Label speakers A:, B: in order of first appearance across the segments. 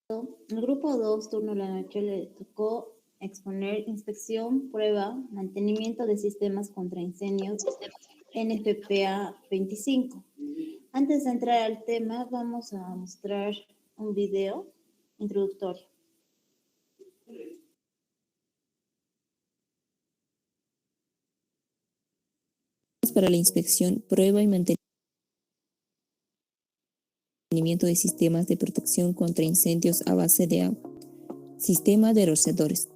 A: El grupo 2, turno de la noche, le tocó exponer inspección, prueba, mantenimiento de sistemas contra incendios NFPA 25. Antes de entrar al tema, vamos a mostrar un video introductorio.
B: Para la inspección, prueba y mantenimiento de sistemas de protección contra incendios a base de agua. Sistema de rociadores.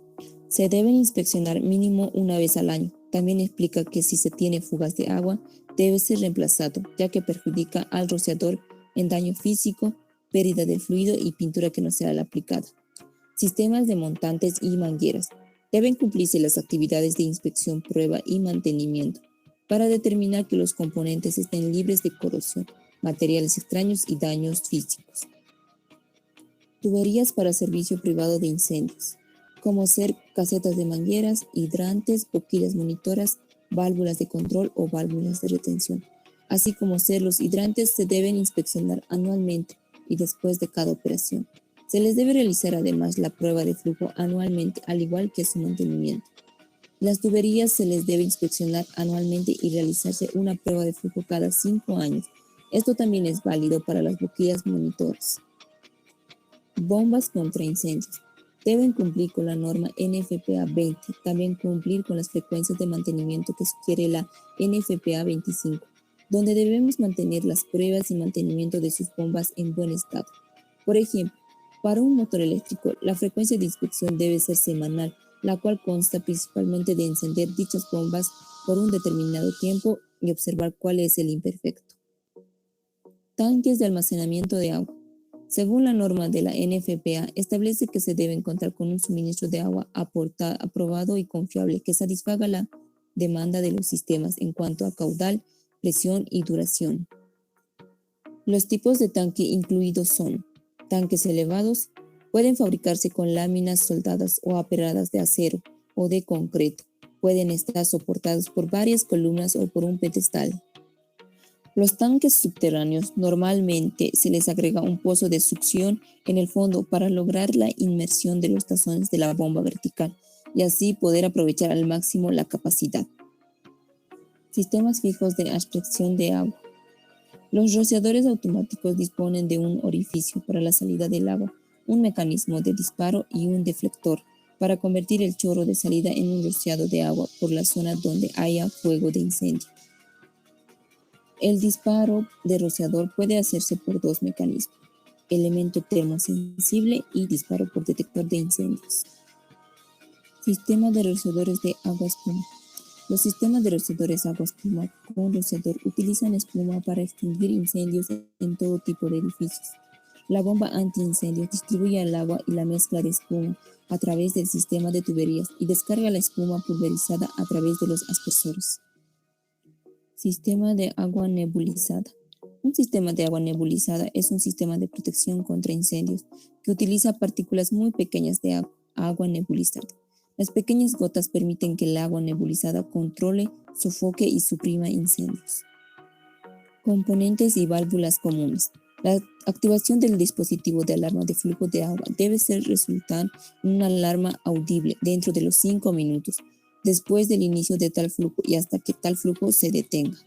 B: Se deben inspeccionar mínimo una vez al año. También explica que si se tiene fugas de agua, debe ser reemplazado, ya que perjudica al rociador en daño físico, pérdida de fluido y pintura que no sea la aplicada. Sistemas de montantes y mangueras. Deben cumplirse las actividades de inspección, prueba y mantenimiento para determinar que los componentes estén libres de corrosión, materiales extraños y daños físicos. Tuberías para servicio privado de incendios, como ser casetas de mangueras, hidrantes, boquillas monitoras, válvulas de control o válvulas de retención. Así como ser los hidrantes se deben inspeccionar anualmente y después de cada operación. Se les debe realizar además la prueba de flujo anualmente, al igual que su mantenimiento. Las tuberías se les debe inspeccionar anualmente y realizarse una prueba de flujo cada 5 años. Esto también es válido para las boquillas monitoras. Bombas contra incendios. Deben cumplir con la norma NFPA 20, también cumplir con las frecuencias de mantenimiento que sugiere la NFPA 25, donde debemos mantener las pruebas y mantenimiento de sus bombas en buen estado. Por ejemplo, para un motor eléctrico, la frecuencia de inspección debe ser semanal, la cual consta principalmente de encender dichas bombas por un determinado tiempo y observar cuál es el imperfecto. Tanques de almacenamiento de agua. Según la norma de la NFPA, establece que se debe contar con un suministro de agua aprobado y confiable que satisfaga la demanda de los sistemas en cuanto a caudal, presión y duración. Los tipos de tanque incluidos son: tanques elevados, pueden fabricarse con láminas soldadas o aperradas de acero o de concreto. Pueden estar soportados por varias columnas o por un pedestal. Los tanques subterráneos normalmente se les agrega un pozo de succión en el fondo para lograr la inmersión de los tazones de la bomba vertical y así poder aprovechar al máximo la capacidad. Sistemas fijos de abstracción de agua. Los rociadores automáticos disponen de un orificio para la salida del agua, un mecanismo de disparo y un deflector para convertir el chorro de salida en un rociado de agua por la zona donde haya fuego de incendio. El disparo de rociador puede hacerse por dos mecanismos: elemento termosensible y disparo por detector de incendios. Sistema de rociadores de agua espuma. Los sistemas de rociadores agua espuma con rociador utilizan espuma para extinguir incendios en todo tipo de edificios. La bomba antiincendios distribuye el agua y la mezcla de espuma a través del sistema de tuberías y descarga la espuma pulverizada a través de los aspersores. Sistema de agua nebulizada. Un sistema de agua nebulizada es un sistema de protección contra incendios que utiliza partículas muy pequeñas de agua nebulizada. Las pequeñas gotas permiten que el agua nebulizada controle, sofoque y suprima incendios. Componentes y válvulas comunes. La activación del dispositivo de alarma de flujo de agua debe resultar en una alarma audible dentro de los 5 minutos después del inicio de tal flujo y hasta que tal flujo se detenga.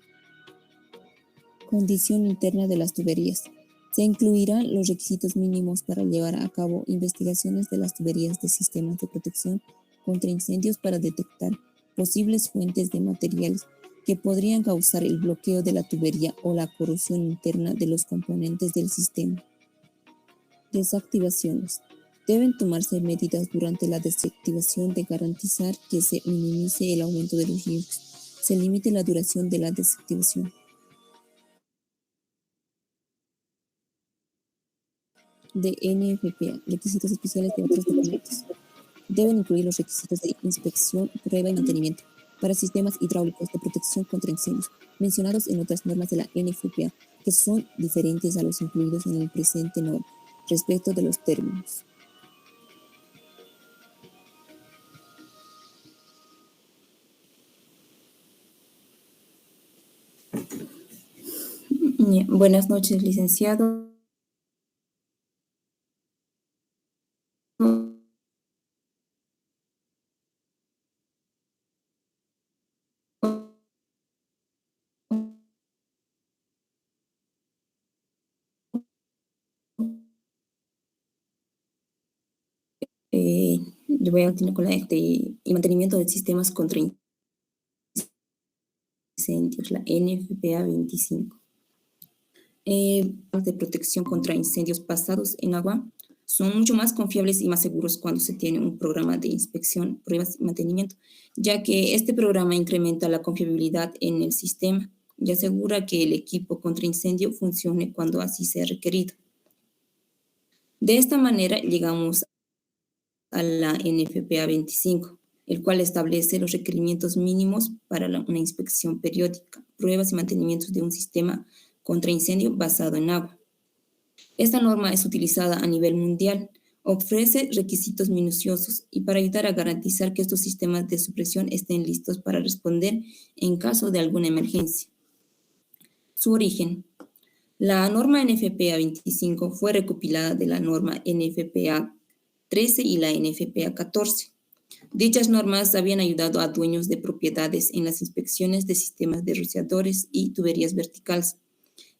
B: Condición interna de las tuberías. Se incluirán los requisitos mínimos para llevar a cabo investigaciones de las tuberías de sistemas de protección contra incendios para detectar posibles fuentes de materiales que podrían causar el bloqueo de la tubería o la corrosión interna de los componentes del sistema. Desactivaciones. Deben tomarse medidas durante la desactivación de garantizar que se minimice el aumento de los riesgos, se limite la duración de la desactivación. De NFPA, requisitos especiales de otros documentos. Deben incluir los requisitos de inspección, prueba y mantenimiento para sistemas hidráulicos de protección contra incendios, mencionados en otras normas de la NFPA, que son diferentes a los incluidos en el presente norma, respecto de los términos.
C: Buenas noches, licenciado.
B: yo voy a continuar con y mantenimiento de sistemas contra incendios, la NFPA 25. De protección contra incendios basados en agua son mucho más confiables y más seguros cuando se tiene un programa de inspección, pruebas y mantenimiento, ya que este programa incrementa la confiabilidad en el sistema y asegura que el equipo contra incendio funcione cuando así sea requerido. De esta manera llegamos a la NFPA 25, el cual establece los requerimientos mínimos para una inspección periódica, pruebas y mantenimientos de un sistema contra incendio basado en agua. Esta norma es utilizada a nivel mundial, ofrece requisitos minuciosos y para ayudar a garantizar que estos sistemas de supresión estén listos para responder en caso de alguna emergencia. Su origen. La norma NFPA 25 fue recopilada de la norma NFPA 13 y la NFPA 14. Dichas normas habían ayudado a dueños de propiedades en las inspecciones de sistemas de rociadores y tuberías verticales.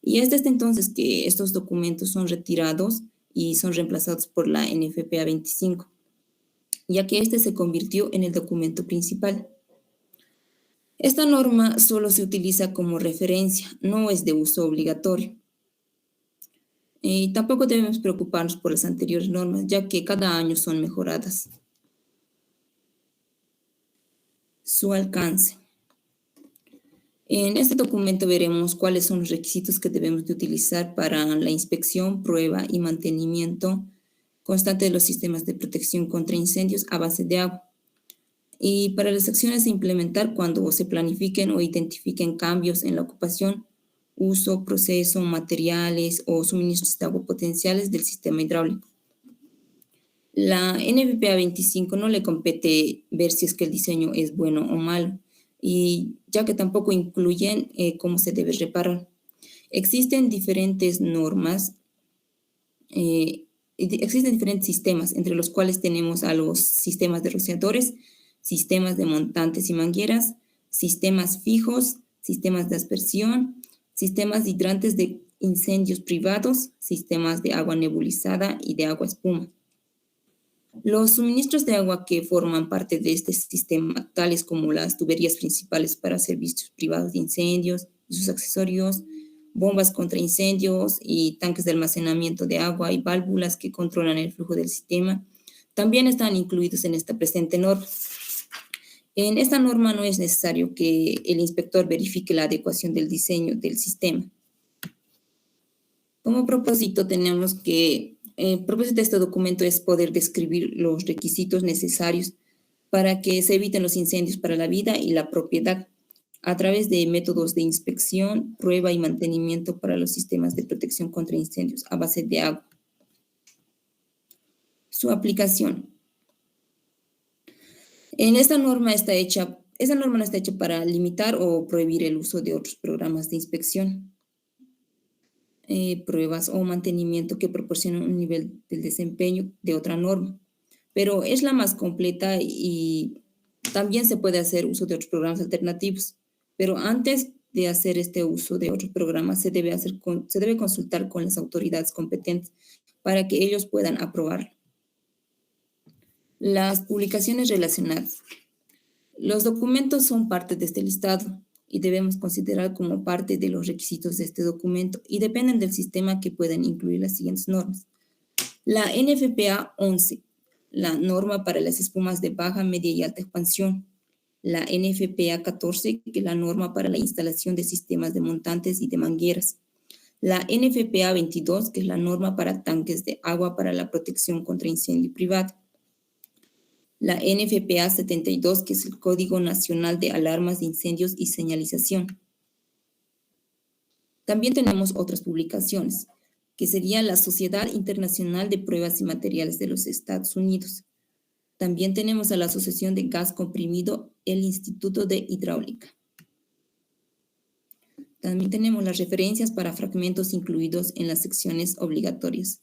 B: Y es desde entonces que estos documentos son retirados y son reemplazados por la NFPA 25, ya que este se convirtió en el documento principal. Esta norma solo se utiliza como referencia, no es de uso obligatorio. Y tampoco debemos preocuparnos por las anteriores normas, ya que cada año son mejoradas. Su alcance. En este documento veremos cuáles son los requisitos que debemos de utilizar para la inspección, prueba y mantenimiento constante de los sistemas de protección contra incendios a base de agua. Y para las acciones a implementar cuando se planifiquen o identifiquen cambios en la ocupación, uso, proceso, materiales o suministros de agua potenciales del sistema hidráulico. La NFPA 25 no le compete ver si es que el diseño es bueno o malo, y ya que tampoco incluyen cómo se debe reparar. Existen diferentes normas, existen diferentes sistemas, entre los cuales tenemos a los sistemas de rociadores, sistemas de montantes y mangueras, sistemas fijos, sistemas de aspersión, sistemas hidrantes de incendios privados, sistemas de agua nebulizada y de agua espuma. Los suministros de agua que forman parte de este sistema, tales como las tuberías principales para servicios privados de incendios y sus accesorios, bombas contra incendios y tanques de almacenamiento de agua y válvulas que controlan el flujo del sistema, también están incluidos en esta presente norma. En esta norma no es necesario que el inspector verifique la adecuación del diseño del sistema. Como propósito tenemos que el propósito de este documento es poder describir los requisitos necesarios para que se eviten los incendios para la vida y la propiedad a través de métodos de inspección, prueba y mantenimiento para los sistemas de protección contra incendios a base de agua. Su aplicación. Esta norma no está hecha para limitar o prohibir el uso de otros programas de inspección, pruebas o mantenimiento que proporcionan un nivel del desempeño de otra norma, pero es la más completa y también se puede hacer uso de otros programas alternativos, pero antes de hacer este uso de otros programas se debe consultar con las autoridades competentes para que ellos puedan aprobarlo. Las publicaciones relacionadas. Los documentos son parte de este listado y debemos considerar como parte de los requisitos de este documento y dependen del sistema que pueden incluir las siguientes normas. La NFPA 11, la norma para las espumas de baja, media y alta expansión. La NFPA 14, que es la norma para la instalación de sistemas de montantes y de mangueras. La NFPA 22, que es la norma para tanques de agua para la protección contra incendio privado. La NFPA 72, que es el Código Nacional de Alarmas de Incendios y Señalización. También tenemos otras publicaciones, que sería la Sociedad Internacional de Pruebas y Materiales de los Estados Unidos. También tenemos a la Asociación de Gas Comprimido, el Instituto de Hidráulica. También tenemos las referencias para fragmentos incluidos en las secciones obligatorias,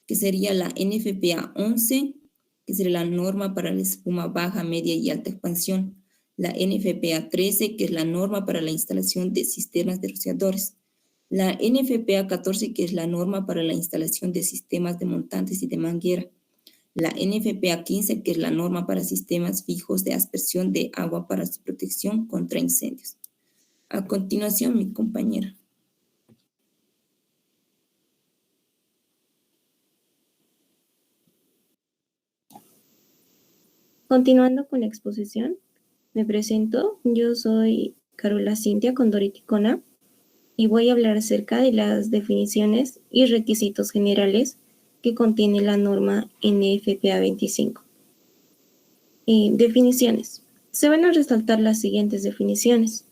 B: que sería la NFPA 11, que sería la norma para la espuma baja, media y alta expansión. La NFPA 13, que es la norma para la instalación de sistemas de rociadores. La NFPA 14, que es la norma para la instalación de sistemas de montantes y de manguera. la NFPA 15, que es la norma para sistemas fijos de aspersión de agua para su protección contra incendios. A continuación, mi compañera.
C: Continuando con la exposición, me presento. Yo soy Carola Cintia Condoriticona y voy a hablar acerca de las definiciones y requisitos generales que contiene la norma NFPA 25. Definiciones. Se van a resaltar las siguientes definiciones: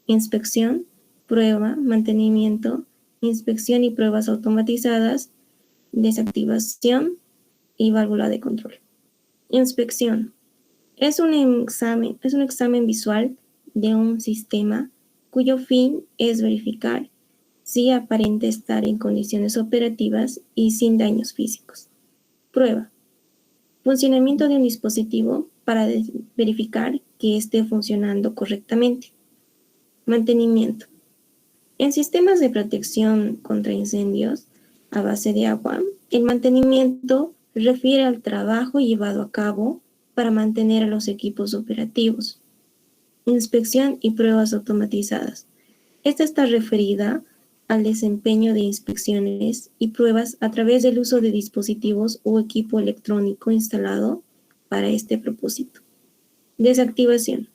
C: inspección, prueba, mantenimiento, inspección y pruebas automatizadas, desactivación y válvula de control. Inspección. Es un examen visual de un sistema cuyo fin es verificar si aparenta estar en condiciones operativas y sin daños físicos. Prueba. Funcionamiento de un dispositivo para verificar que esté funcionando correctamente. Mantenimiento. En sistemas de protección contra incendios a base de agua, el mantenimiento refiere al trabajo llevado a cabo para mantener a los equipos operativos. Inspección y pruebas automatizadas. Esta está referida al desempeño de inspecciones y pruebas a través del uso de dispositivos o equipo electrónico instalado para este propósito. Desactivación.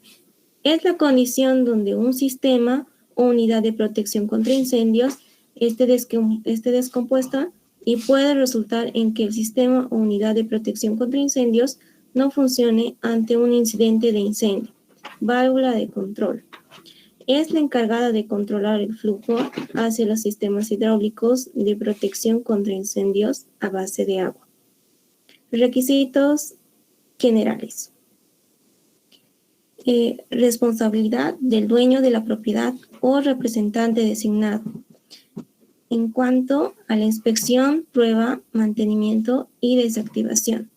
C: Es la condición donde un sistema o unidad de protección contra incendios esté descompuesta y puede resultar en que el sistema o unidad de protección contra incendios no funcione ante un incidente de incendio. Válvula de control. Es la encargada de controlar el flujo hacia los sistemas hidráulicos de protección contra incendios a base de agua. Requisitos generales. Responsabilidad del dueño de la propiedad o representante designado. En cuanto a la inspección, prueba, mantenimiento y desactivación.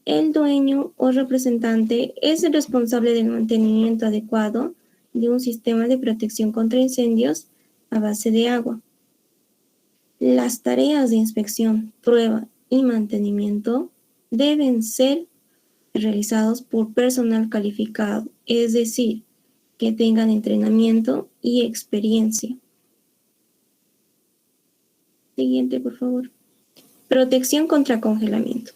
C: El dueño o representante es el responsable del mantenimiento adecuado de un sistema de protección contra incendios a base de agua. Las tareas de inspección, prueba y mantenimiento deben ser realizados por personal calificado, es decir, que tengan entrenamiento y experiencia. Siguiente, por favor. Protección contra congelamiento.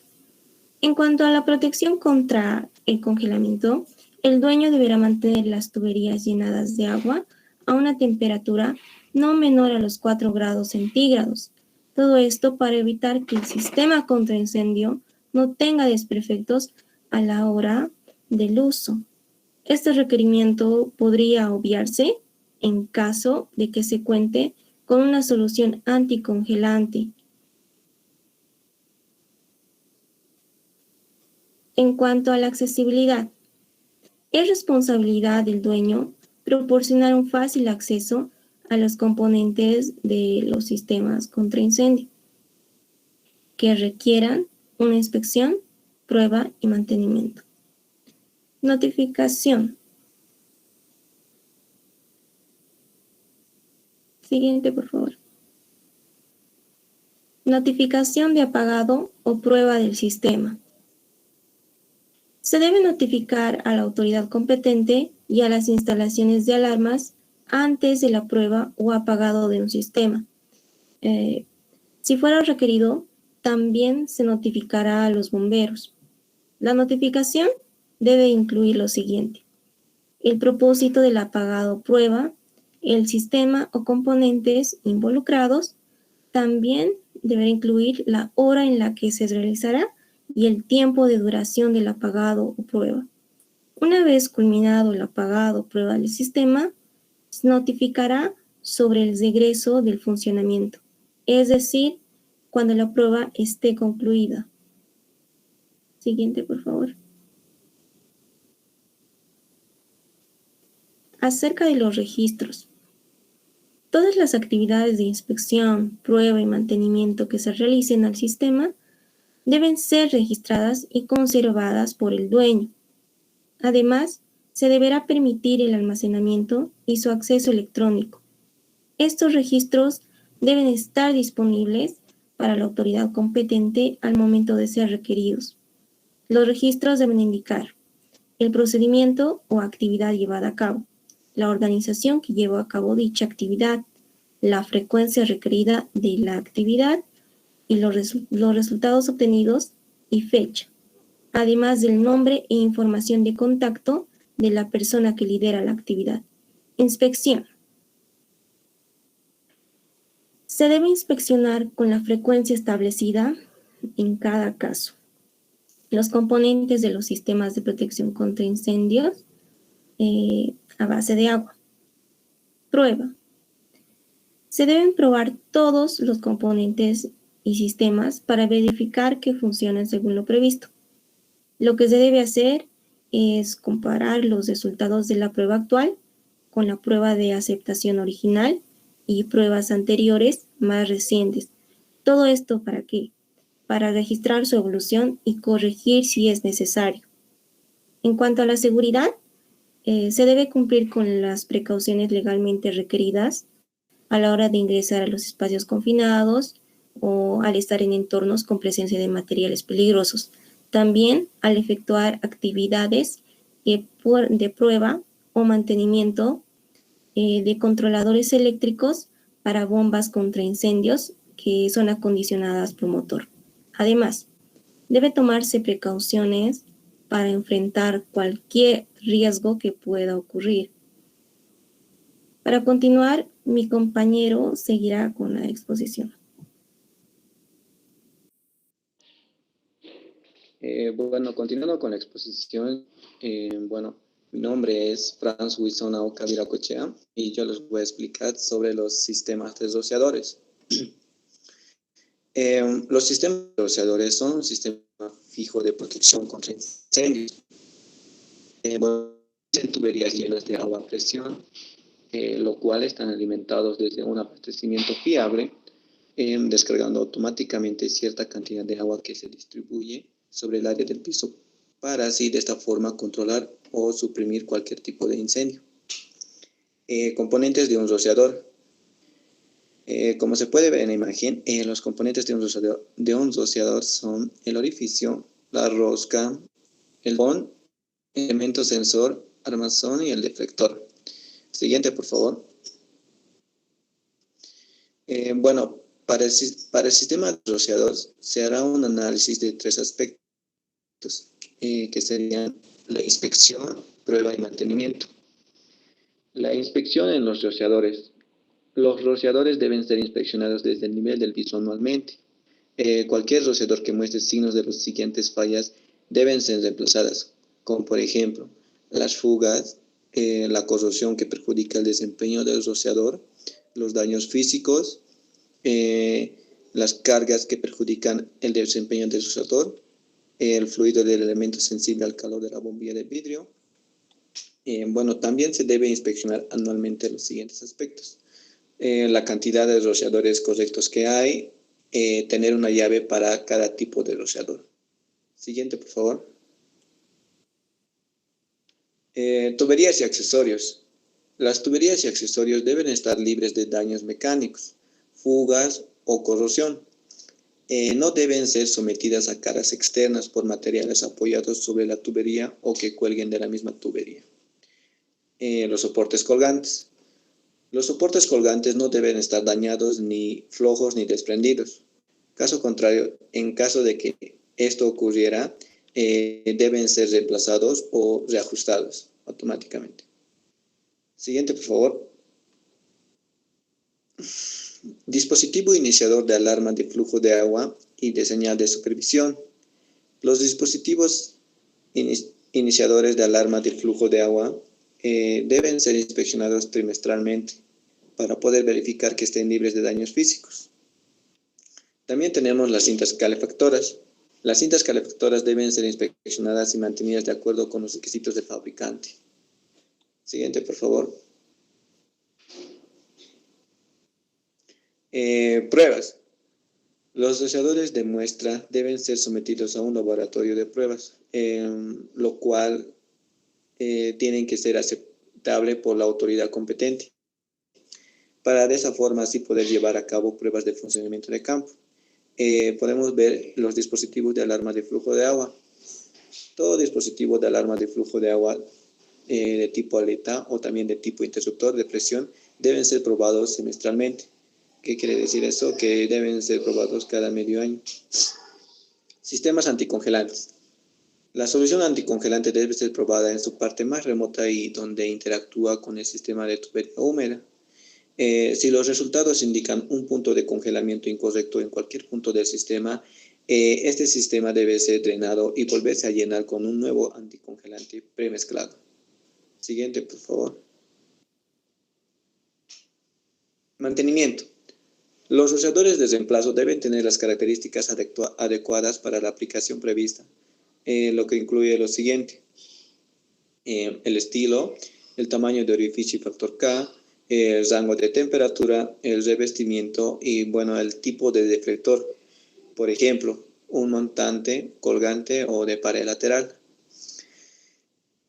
C: En cuanto a la protección contra el congelamiento, el dueño deberá mantener las tuberías llenadas de agua a una temperatura no menor a los 4 grados centígrados. Todo esto para evitar que el sistema contra incendio no tenga desperfectos a la hora del uso. Este requerimiento podría obviarse en caso de que se cuente con una solución anticongelante. En cuanto a la accesibilidad, es responsabilidad del dueño proporcionar un fácil acceso a los componentes de los sistemas contra incendio que requieran una inspección, prueba y mantenimiento. Notificación. Siguiente, por favor. Notificación de apagado o prueba del sistema. Se debe notificar a la autoridad competente y a las instalaciones de alarmas antes de la prueba o apagado de un sistema. Si fuera requerido, también se notificará a los bomberos. La notificación debe incluir lo siguiente: el propósito del apagado o prueba, el sistema o componentes involucrados. También deberá incluir la hora en la que se realizará y el tiempo de duración del apagado o prueba. Una vez culminado el apagado o prueba del sistema, se notificará sobre el regreso del funcionamiento, es decir, cuando la prueba esté concluida. Siguiente, por favor. Acerca de los registros. Todas las actividades de inspección, prueba y mantenimiento que se realicen al sistema deben ser registradas y conservadas por el dueño. Además, se deberá permitir el almacenamiento y su acceso electrónico. Estos registros deben estar disponibles para la autoridad competente al momento de ser requeridos. Los registros deben indicar el procedimiento o actividad llevada a cabo, la organización que llevó a cabo dicha actividad, la frecuencia requerida de la actividad y los resultados obtenidos y fecha, además del nombre e información de contacto de la persona que lidera la actividad. Inspección. Se debe inspeccionar con la frecuencia establecida en cada caso. Los componentes de los sistemas de protección contra incendios a base de agua. Prueba. Se deben probar todos los componentes y sistemas para verificar que funcionan según lo previsto. Lo que se debe hacer es comparar los resultados de la prueba actual con la prueba de aceptación original y pruebas anteriores más recientes. ¿Todo esto para qué? Para registrar su evolución y corregir si es necesario. En cuanto a la seguridad, se debe cumplir con las precauciones legalmente requeridas a la hora de ingresar a los espacios confinados o al estar en entornos con presencia de materiales peligrosos. También al efectuar actividades de prueba o mantenimiento de controladores eléctricos para bombas contra incendios que son acondicionadas por motor. Además, debe tomarse precauciones para enfrentar cualquier riesgo que pueda ocurrir. Para continuar, mi compañero seguirá con la exposición.
D: Bueno, continuando con la exposición, mi nombre es Franz Wilson Aoka Viracochea y yo les voy a explicar sobre los sistemas de rociadores. Los sistemas de rociadores son un sistema fijo de protección contra incendios. En tuberías llenas de agua a presión, lo cual están alimentados desde un abastecimiento fiable, descargando automáticamente cierta cantidad de agua que se distribuye sobre el área del piso, para así de esta forma controlar o suprimir cualquier tipo de incendio. Componentes de un rociador. Como se puede ver en la imagen, los componentes de un rociador son el orificio, la rosca, el bon, elemento sensor, armazón y el deflector. Siguiente, por favor. Para el sistema de rociador se hará un análisis de 3 aspectos, que serían la inspección, prueba y mantenimiento. La inspección en los rociadores. Los rociadores deben ser inspeccionados desde el nivel del piso anualmente. Cualquier rociador que muestre signos de las siguientes fallas deben ser reemplazadas, como por ejemplo las fugas, la corrosión que perjudica el desempeño del rociador, los daños físicos, las cargas que perjudican el desempeño del rociador, el fluido del elemento sensible al calor de la bombilla de vidrio. También se debe inspeccionar anualmente los siguientes aspectos. La cantidad de rociadores correctos que hay, tener una llave para cada tipo de rociador. Siguiente, por favor. Tuberías y accesorios. Las tuberías y accesorios deben estar libres de daños mecánicos, fugas o corrosión. No deben ser sometidas a cargas externas por materiales apoyados sobre la tubería o que cuelguen de la misma tubería. Los soportes colgantes. Los soportes colgantes no deben estar dañados, ni flojos, ni desprendidos. Caso contrario, en caso de que esto ocurriera, deben ser reemplazados o reajustados automáticamente. Siguiente, por favor. Dispositivo iniciador de alarma de flujo de agua y de señal de supervisión. Los dispositivos iniciadores de alarma de flujo de agua deben ser inspeccionados trimestralmente para poder verificar que estén libres de daños físicos. También tenemos las cintas calefactoras. Las cintas calefactoras deben ser inspeccionadas y mantenidas de acuerdo con los requisitos del fabricante. Siguiente, por favor. Pruebas. Los rociadores de muestra deben ser sometidos a un laboratorio de pruebas, lo cual tienen que ser aceptable por la autoridad competente, para de esa forma así poder llevar a cabo pruebas de funcionamiento de campo. podemos ver los dispositivos de alarma de flujo de agua. Todo dispositivo de alarma de flujo de agua de tipo aleta o también de tipo interruptor de presión deben ser probados semestralmente. ¿Qué quiere decir eso? Que deben ser probados cada medio año. Sistemas anticongelantes. La solución anticongelante debe ser probada en su parte más remota y donde interactúa con el sistema de tubería húmeda. Si los resultados indican un punto de congelamiento incorrecto en cualquier punto del sistema, este sistema debe ser drenado y volverse a llenar con un nuevo anticongelante premezclado. Siguiente, por favor. Mantenimiento. Los rociadores de reemplazo deben tener las características adecuadas para la aplicación prevista, lo que incluye lo siguiente: el estilo, el tamaño de orificio y factor K, el rango de temperatura, el revestimiento y, bueno, el tipo de deflector. Por ejemplo, un montante, colgante o de pared lateral.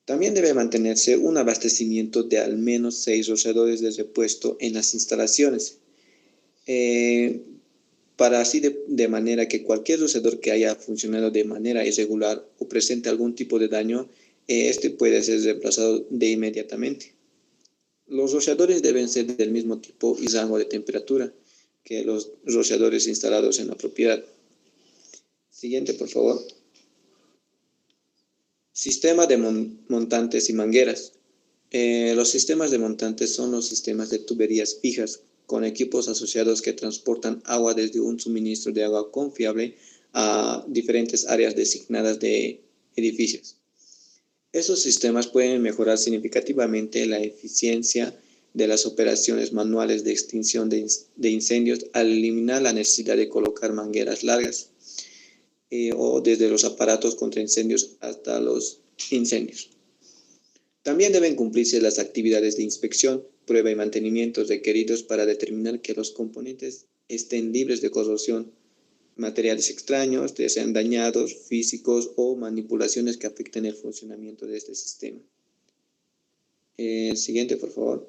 D: También debe mantenerse un abastecimiento de al menos 6 rociadores de repuesto en las instalaciones, para así de manera que cualquier rociador que haya funcionado de manera irregular o presente algún tipo de daño, este puede ser reemplazado de inmediatamente. Los rociadores deben ser del mismo tipo y rango de temperatura que los rociadores instalados en la propiedad. Siguiente, por favor. Sistema de montantes y mangueras. Los sistemas de montantes son los sistemas de tuberías fijas con equipos asociados que transportan agua desde un suministro de agua confiable a diferentes áreas designadas de edificios. Esos sistemas pueden mejorar significativamente la eficiencia de las operaciones manuales de extinción de incendios al eliminar la necesidad de colocar mangueras largas o desde los aparatos contra incendios hasta los incendios. También deben cumplirse las actividades de inspección, prueba y mantenimiento requeridos para determinar que los componentes estén libres de corrosión, materiales extraños, ya sean dañados, físicos o manipulaciones que afecten el funcionamiento de este sistema. Siguiente, por favor.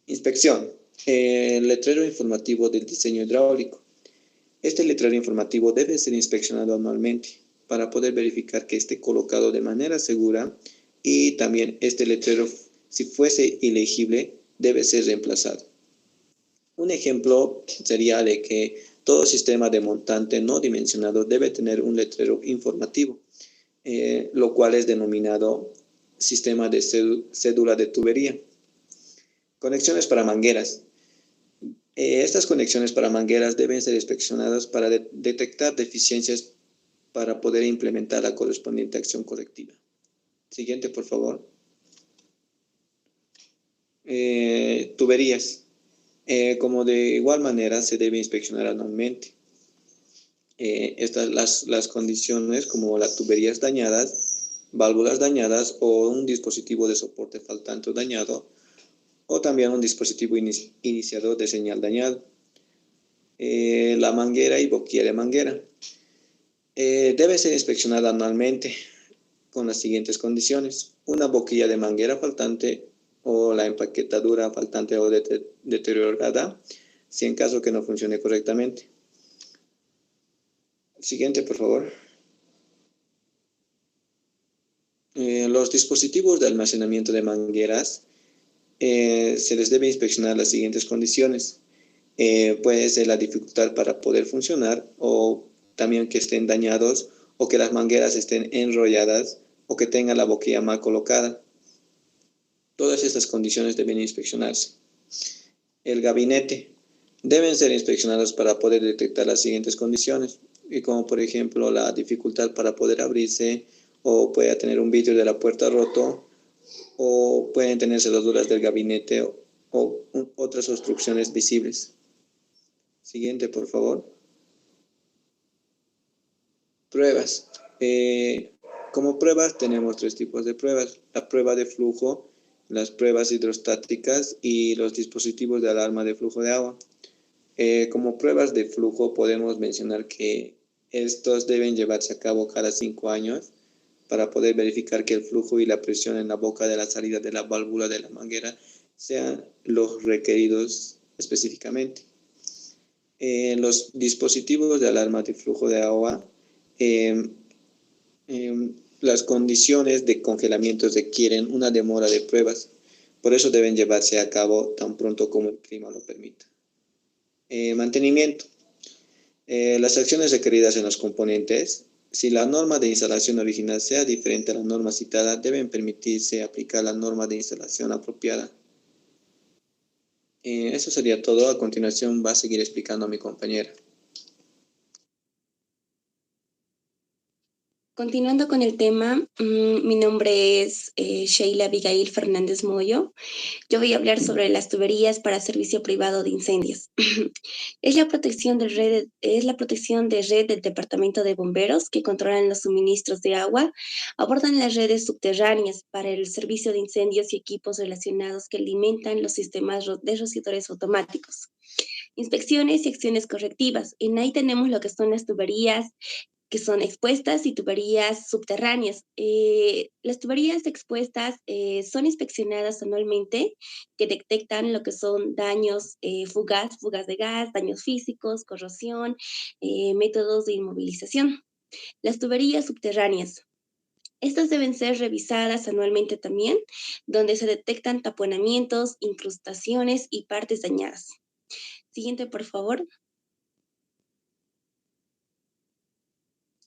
D: Inspección. Letrero informativo del diseño hidráulico. Este letrero informativo debe ser inspeccionado anualmente para poder verificar que esté colocado de manera segura, y también este letrero, si fuese ilegible, debe ser reemplazado. Un ejemplo sería de que todo sistema de montante no dimensionado debe tener un letrero informativo, lo cual es denominado sistema de cédula de tubería. Conexiones para mangueras. Estas conexiones para mangueras deben ser inspeccionadas para detectar deficiencias para poder implementar la correspondiente acción correctiva. Siguiente, por favor. Tuberías. Como de igual manera se debe inspeccionar anualmente. Las condiciones como las tuberías dañadas, válvulas dañadas o un dispositivo de soporte faltante o dañado, o también un dispositivo iniciador de señal dañado. La manguera y boquilla de manguera. Debe ser inspeccionada anualmente con las siguientes condiciones: una boquilla de manguera faltante o la empaquetadura faltante o deteriorada, si en caso que no funcione correctamente. Siguiente, por favor. Los dispositivos de almacenamiento de mangueras, se les debe inspeccionar las siguientes condiciones. Puede ser la dificultad para poder funcionar, o también que estén dañados, o que las mangueras estén enrolladas, o que tenga la boquilla mal colocada. Todas estas condiciones deben inspeccionarse. El gabinete. Deben ser inspeccionados para poder detectar las siguientes condiciones, y como por ejemplo la dificultad para poder abrirse, o puede tener un vidrio de la puerta roto, o pueden tener cerraduras del gabinete o otras obstrucciones visibles. Siguiente, por favor. Pruebas. Como pruebas tenemos 3 tipos de pruebas: la prueba de flujo, las pruebas hidrostáticas y los dispositivos de alarma de flujo de agua. Como pruebas de flujo podemos mencionar que estos deben llevarse a cabo cada 5 años para poder verificar que el flujo y la presión en la boca de la salida de la válvula de la manguera sean los requeridos específicamente. Los dispositivos de alarma de flujo de agua, em, las condiciones de congelamiento requieren una demora de pruebas, por eso deben llevarse a cabo tan pronto como el clima lo permita. Mantenimiento. Las acciones requeridas en los componentes. Si la norma de instalación original sea diferente a la norma citada, deben permitirse aplicar la norma de instalación apropiada. Eso sería todo. A continuación va a seguir explicando a mi compañera.
E: Continuando con el tema, mi nombre es Sheila Abigail Fernández Moyo. Yo voy a hablar sobre las tuberías para servicio privado de incendios. Es la protección de red del Departamento de Bomberos que controlan los suministros de agua, abordan las redes subterráneas para el servicio de incendios y equipos relacionados que alimentan los sistemas de rociadores automáticos. Inspecciones y acciones correctivas. En ahí tenemos lo que son las tuberías que son expuestas y tuberías subterráneas. Las tuberías expuestas son inspeccionadas anualmente, que detectan lo que son daños, fugas de gas, daños físicos, corrosión, métodos de inmovilización. Las tuberías subterráneas. Estas deben ser revisadas anualmente también, donde se detectan taponamientos, incrustaciones y partes dañadas. Siguiente, por favor.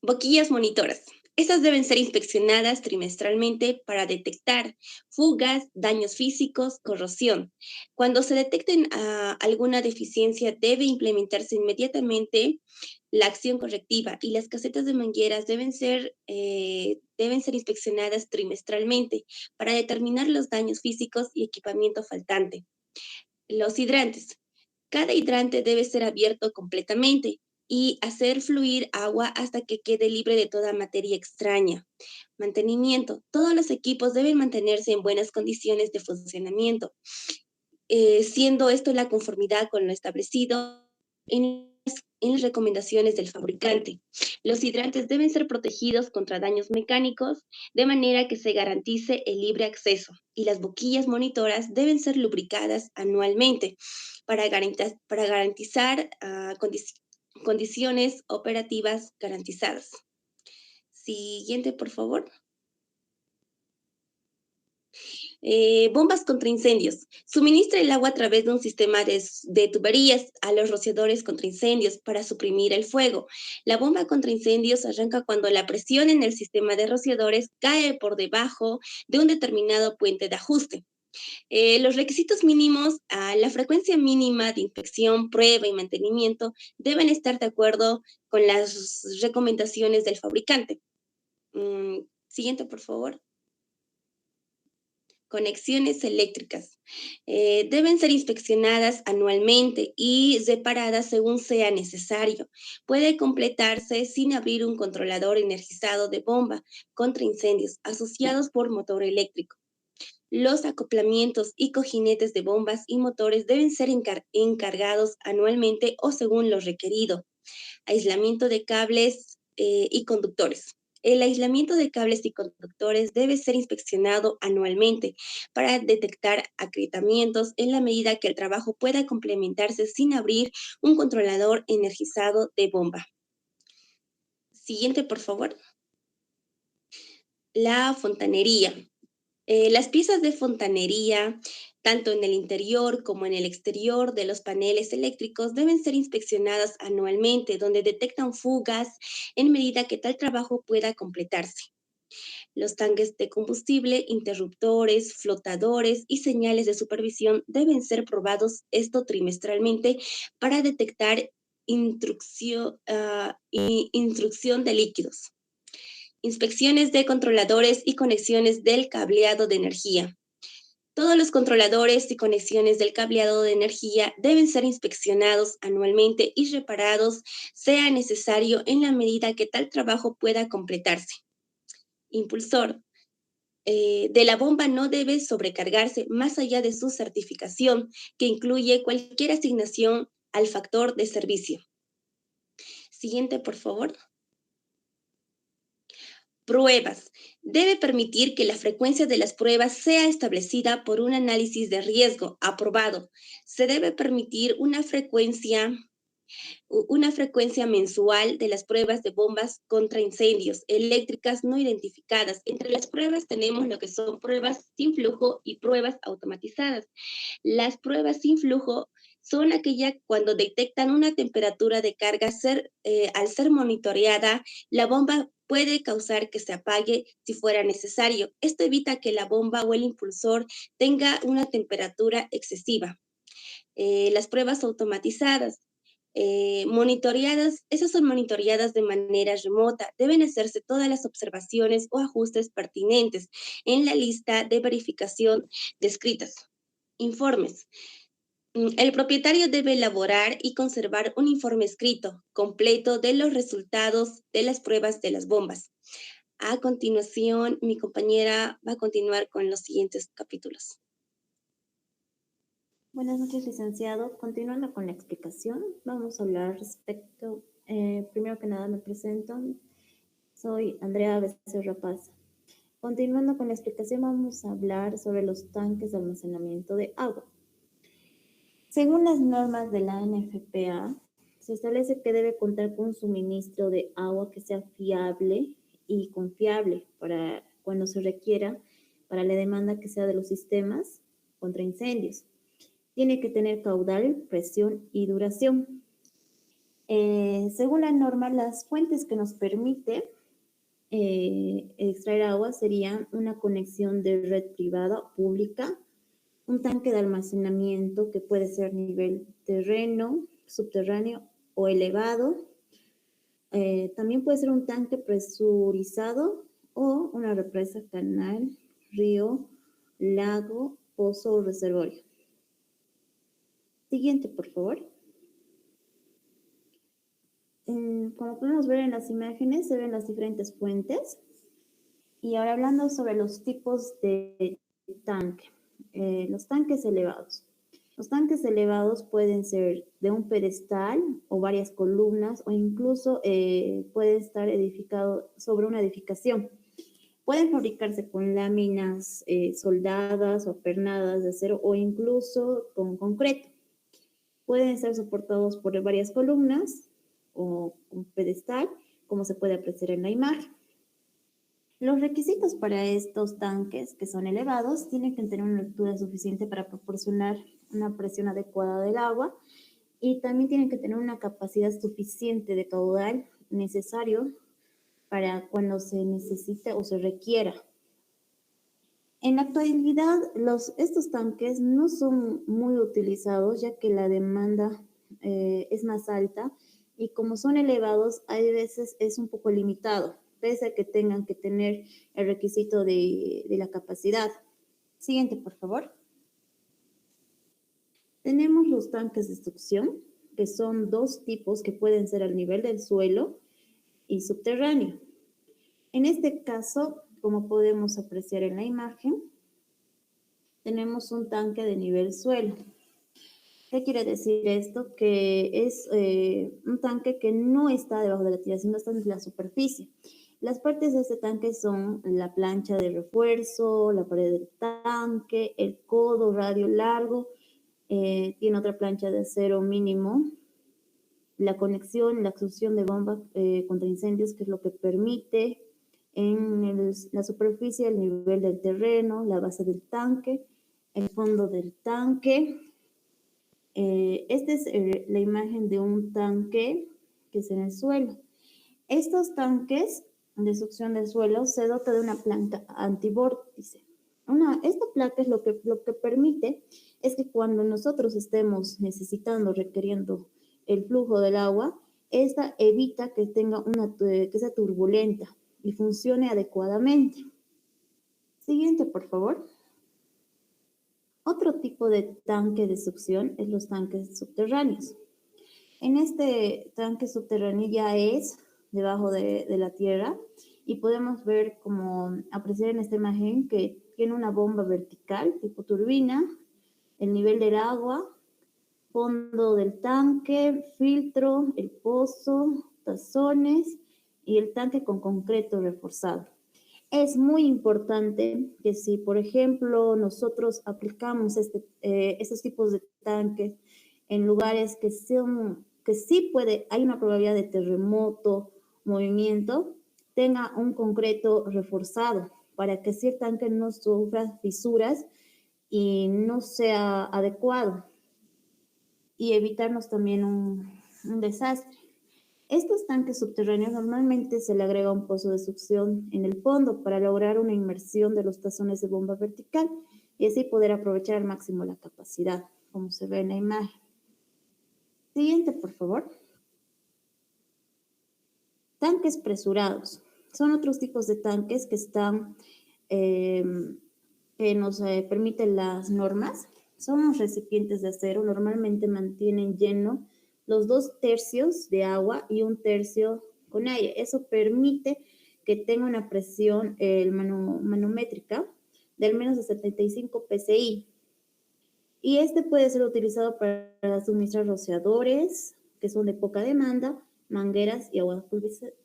E: Boquillas monitoras. Estas deben ser inspeccionadas trimestralmente para detectar fugas, daños físicos, corrosión. Cuando se detecten alguna deficiencia, debe implementarse inmediatamente la acción correctiva y las casetas de mangueras deben ser inspeccionadas trimestralmente para determinar los daños físicos y equipamiento faltante. Los hidrantes. Cada hidrante debe ser abierto completamente y hacer fluir agua hasta que quede libre de toda materia extraña. Mantenimiento. Todos los equipos deben mantenerse en buenas condiciones de funcionamiento, siendo esto la conformidad con lo establecido en las recomendaciones del fabricante. Los hidrantes deben ser protegidos contra daños mecánicos de manera que se garantice el libre acceso y las boquillas monitoras deben ser lubricadas anualmente para garantizar condiciones operativas garantizadas. Siguiente, por favor. Bombas contra incendios. Suministra el agua a través de un sistema de tuberías a los rociadores contra incendios para suprimir el fuego. La bomba contra incendios arranca cuando la presión en el sistema de rociadores cae por debajo de un determinado puente de ajuste. Los requisitos mínimos a la frecuencia mínima de inspección, prueba y mantenimiento deben estar de acuerdo con las recomendaciones del fabricante. Siguiente, por favor. Conexiones eléctricas. Deben ser inspeccionadas anualmente y reparadas según sea necesario. Puede completarse sin abrir un controlador energizado de bomba contra incendios asociados por motor eléctrico. Los acoplamientos y cojinetes de bombas y motores deben ser encargados anualmente o según lo requerido. Aislamiento de cables y conductores. El aislamiento de cables y conductores debe ser inspeccionado anualmente para detectar agrietamientos en la medida que el trabajo pueda complementarse sin abrir un controlador energizado de bomba. Siguiente, por favor. La fontanería. Las piezas de fontanería, tanto en el interior como en el exterior de los paneles eléctricos, deben ser inspeccionadas anualmente, donde detectan fugas en medida que tal trabajo pueda completarse. Los tanques de combustible, interruptores, flotadores y señales de supervisión deben ser probados esto trimestralmente para detectar intrusión de líquidos. Inspecciones de controladores y conexiones del cableado de energía. Todos los controladores y conexiones del cableado de energía deben ser inspeccionados anualmente y reparados, sea necesario, en la medida que tal trabajo pueda completarse. Impulsor. De la bomba no debe sobrecargarse más allá de su certificación, que incluye cualquier asignación al factor de servicio. Siguiente, por favor. Pruebas. Debe permitir que la frecuencia de las pruebas sea establecida por un análisis de riesgo aprobado. Se debe permitir una frecuencia una frecuencia mensual de las pruebas de bombas contra incendios eléctricas no identificadas. Entre las pruebas tenemos lo que son pruebas sin flujo y pruebas automatizadas. Las pruebas sin flujo son aquellas cuando detectan una temperatura de carga al ser monitoreada, la bomba puede causar que se apague si fuera necesario. Esto evita que la bomba o el impulsor tenga una temperatura excesiva. Las pruebas automatizadas. Esas son monitoreadas de manera remota. Deben hacerse todas las observaciones o ajustes pertinentes en la lista de verificación descritas. Informes. El propietario debe elaborar y conservar un informe escrito, completo de los resultados de las pruebas de las bombas. A continuación, mi compañera va a continuar con los siguientes capítulos.
A: Buenas noches, licenciado. Continuando con la explicación, vamos a hablar respecto, primero que nada me presento, soy Andrea Becerra Paz. Continuando con la explicación, vamos a hablar sobre los tanques de almacenamiento de agua. Según las normas de la NFPA, se establece que debe contar con un suministro de agua que sea fiable y confiable para cuando se requiera para la demanda que sea de los sistemas contra incendios. Tiene que tener caudal, presión y duración. Según la norma, las fuentes que nos permite extraer agua serían una conexión de red privada o pública, un tanque de almacenamiento que puede ser nivel terreno, subterráneo o elevado. También puede ser un tanque presurizado o una represa, canal, río, lago, pozo o reservorio. Siguiente, por favor. Como podemos ver en las imágenes, se ven las diferentes fuentes. Y ahora hablando sobre los tipos de tanque. Los tanques elevados. Los tanques elevados pueden ser de un pedestal o varias columnas o incluso puede estar edificado sobre una edificación. Pueden fabricarse con láminas soldadas o pernadas de acero o incluso con concreto. Pueden ser soportados por varias columnas o un pedestal, como se puede apreciar en la imagen. Los requisitos para estos tanques que son elevados tienen que tener una altura suficiente para proporcionar una presión adecuada del agua y también tienen que tener una capacidad suficiente de caudal necesario para cuando se necesite o se requiera. En la actualidad, estos tanques no son muy utilizados ya que la demanda es más alta y como son elevados, hay veces es un poco limitado, pese a que tengan que tener el requisito de la capacidad. Siguiente, por favor. Tenemos los tanques de succión, que son dos tipos que pueden ser al nivel del suelo y subterráneo. En este caso, como podemos apreciar en la imagen, tenemos un tanque de nivel suelo. ¿Qué quiere decir esto? Que es un tanque que no está debajo de la tierra, sino está en la superficie. Las partes de este tanque son la plancha de refuerzo, la pared del tanque, el codo radio largo, tiene otra plancha de acero mínimo, la conexión, la extrusión de bomba contra incendios, que es lo que permite en la superficie, el nivel del terreno, la base del tanque, el fondo del tanque. Esta es la imagen de un tanque que es en el suelo. Estos tanques de succión del suelo se dota de una placa antivórtice. Esta placa es lo que permite es que cuando nosotros estemos necesitando, requiriendo el flujo del agua, esta evita que que sea turbulenta y funcione adecuadamente. Siguiente, por favor. Otro tipo de tanque de succión es los tanques subterráneos. En este tanque subterráneo ya es debajo de la tierra y podemos ver, como apreciar en esta imagen, que tiene una bomba vertical tipo turbina, el nivel del agua, fondo del tanque, filtro, el pozo, tazones y el tanque con concreto reforzado. Es muy importante que si, por ejemplo, nosotros aplicamos estos tipos de tanques en lugares que son que sí hay una probabilidad de terremoto, movimiento, tenga un concreto reforzado para que así el tanque no sufra fisuras y no sea adecuado y evitarnos también un desastre. Estos tanques subterráneos normalmente se le agrega un pozo de succión en el fondo para lograr una inmersión de los tazones de bomba vertical y así poder aprovechar al máximo la capacidad, como se ve en la imagen. Siguiente, por favor. Tanques presurados. Son otros tipos de tanques que están, que nos permiten las normas. Son unos recipientes de acero, normalmente mantienen lleno los 2/3 de agua y 1/3 con aire. Eso permite que tenga una presión manométrica de al menos de 75 psi. Y este puede ser utilizado para suministrar rociadores, que son de poca demanda, mangueras y aguas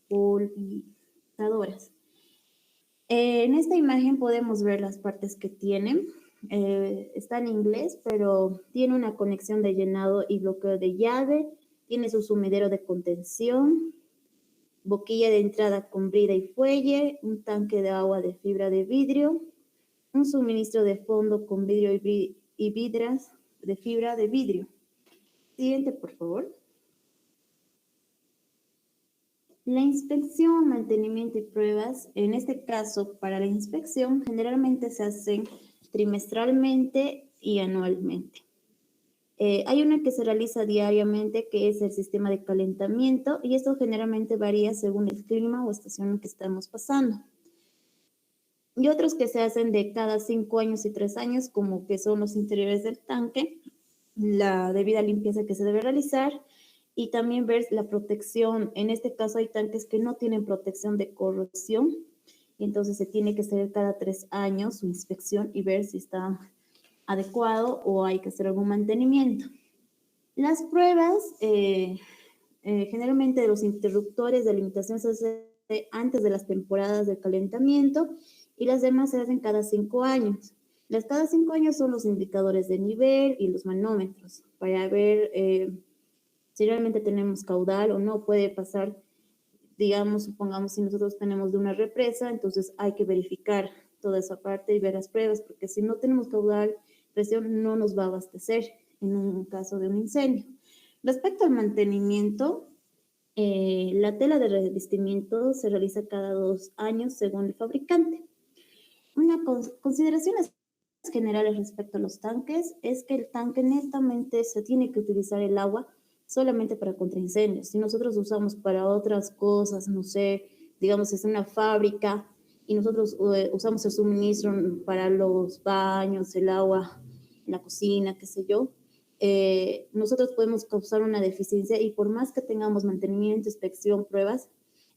A: pulverizadoras. En esta imagen podemos ver las partes que tienen. Está en inglés, pero tiene una conexión de llenado y bloqueo de llave, tiene su sumidero de contención, boquilla de entrada con brida y fuelle, un tanque de agua de fibra de vidrio, un suministro de fondo con vidrio y vidras de fibra de vidrio. Siguiente, por favor. La inspección, mantenimiento y pruebas, en este caso, para la inspección, generalmente se hacen trimestralmente y anualmente. Hay una que se realiza diariamente, que es el sistema de calentamiento, y esto generalmente varía según el clima o estación en que estamos pasando. Y otros que se hacen de cada 5 años y 3 años, como que son los interiores del tanque, la debida limpieza que se debe realizar, y también ver la protección. En este caso hay tanques que no tienen protección de corrosión, y entonces se tiene que hacer cada 3 años su inspección y ver si está adecuado o hay que hacer algún mantenimiento. Las pruebas, generalmente de los interruptores de alimentación se hace antes de las temporadas de calentamiento y las demás se hacen cada 5 años. Las cada 5 años son los indicadores de nivel y los manómetros para ver si realmente tenemos caudal o no. Puede pasar, digamos, supongamos si nosotros tenemos de una represa, entonces hay que verificar toda esa parte y ver las pruebas, porque si no tenemos caudal, presión no nos va a abastecer en un caso de un incendio. Respecto al mantenimiento, la tela de revestimiento se realiza cada 2 años según el fabricante. Una consideraciones generales respecto a los tanques es que el tanque netamente se tiene que utilizar el agua solamente para contraincendios. Si nosotros usamos para otras cosas, no sé, digamos es una fábrica y nosotros usamos el suministro para los baños, el agua, la cocina, qué sé yo, nosotros podemos causar una deficiencia y por más que tengamos mantenimiento, inspección, pruebas,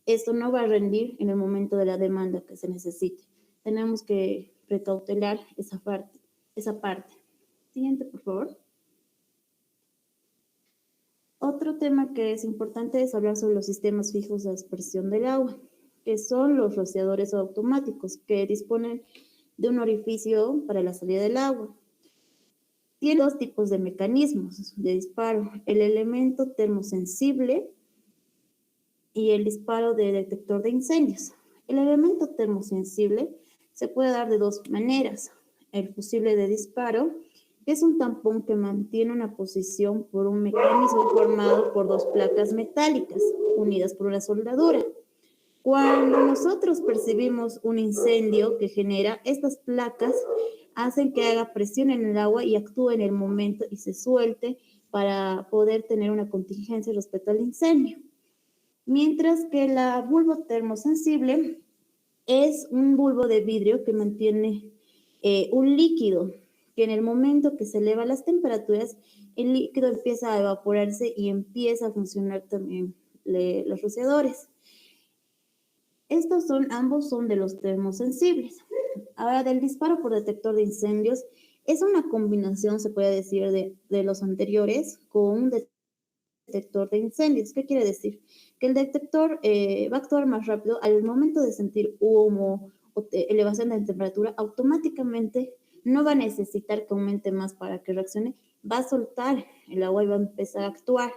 A: esto no va a rendir en el momento de la demanda que se necesite. Tenemos que precautelar esa parte. Siguiente, por favor. Otro tema que es importante es hablar sobre los sistemas fijos de aspersión del agua, que son los rociadores automáticos que disponen de un orificio para la salida del agua. Tiene 2 tipos de mecanismos de disparo, el elemento termosensible y el disparo de detector de incendios. El elemento termosensible se puede dar de 2 maneras. El fusible de disparo, que es un tampón que mantiene una posición por un mecanismo formado por 2 placas metálicas unidas por una soldadura. Cuando nosotros percibimos un incendio que genera, estas placas hacen que haga presión en el agua y actúe en el momento y se suelte para poder tener una contingencia respecto al incendio. Mientras que la bulbo termosensible es un bulbo de vidrio que mantiene un líquido que en el momento que se elevan las temperaturas, el líquido empieza a evaporarse y empieza a funcionar también los rociadores. Ambos son de los termosensibles. Ahora, del disparo por detector de incendios, es una combinación, se puede decir, de los anteriores con un detector de incendios. ¿Qué quiere decir? Que el detector va a actuar más rápido al momento de sentir humo o elevación de temperatura, automáticamente no va a necesitar que aumente más para que reaccione, va a soltar el agua y va a empezar a actuar.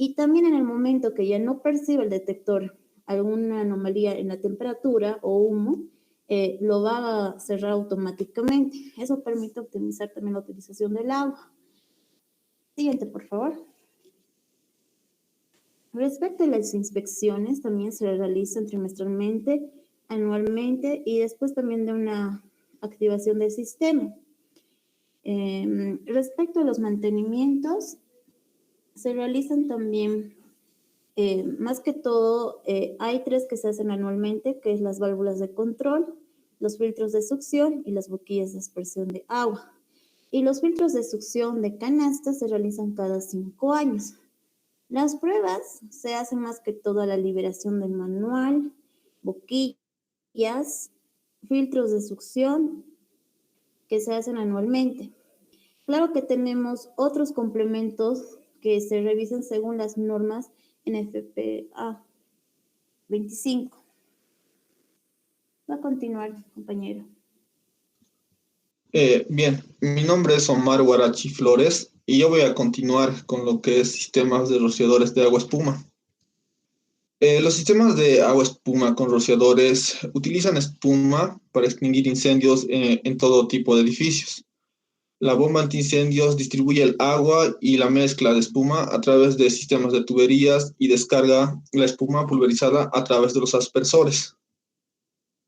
A: Y también en el momento que ya no percibe el detector alguna anomalía en la temperatura o humo, lo va a cerrar automáticamente. Eso permite optimizar también la utilización del agua. Siguiente, por favor. Respecto a las inspecciones, también se realizan trimestralmente, anualmente y después también de una activación del sistema. Respecto a los mantenimientos, se realizan también, más que todo, hay 3 que se hacen anualmente, que es las válvulas de control, los filtros de succión y las boquillas de aspersión de agua. Y los filtros de succión de canasta se realizan cada 5 años. Las pruebas se hacen más que todo a la liberación del manual, boquillas, filtros de succión que se hacen anualmente. Claro que tenemos otros complementos que se revisan según las normas NFPA 25. Va a continuar, compañero.
F: Bien, mi nombre es Omar Guarachi Flores y yo voy a continuar con lo que es sistemas de rociadores de agua espuma. Los sistemas de agua espuma con rociadores utilizan espuma para extinguir incendios en todo tipo de edificios. La bomba antiincendios distribuye el agua y la mezcla de espuma a través de sistemas de tuberías y descarga la espuma pulverizada a través de los aspersores.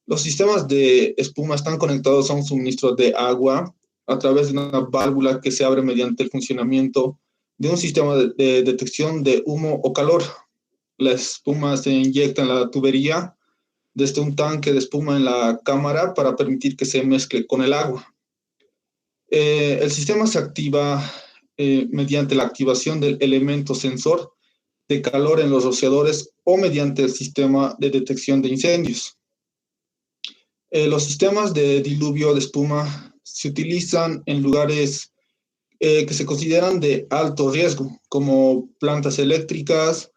F: Los sistemas de espuma están conectados a un suministro de agua a través de una válvula que se abre mediante el funcionamiento de un sistema de detección de humo o calor. La espuma se inyecta en la tubería desde un tanque de espuma en la cámara para permitir que se mezcle con el agua. El sistema se activa mediante la activación del elemento sensor de calor en los rociadores o mediante el sistema de detección de incendios. Los sistemas de diluvio de espuma se utilizan en lugares que se consideran de alto riesgo, como plantas eléctricas,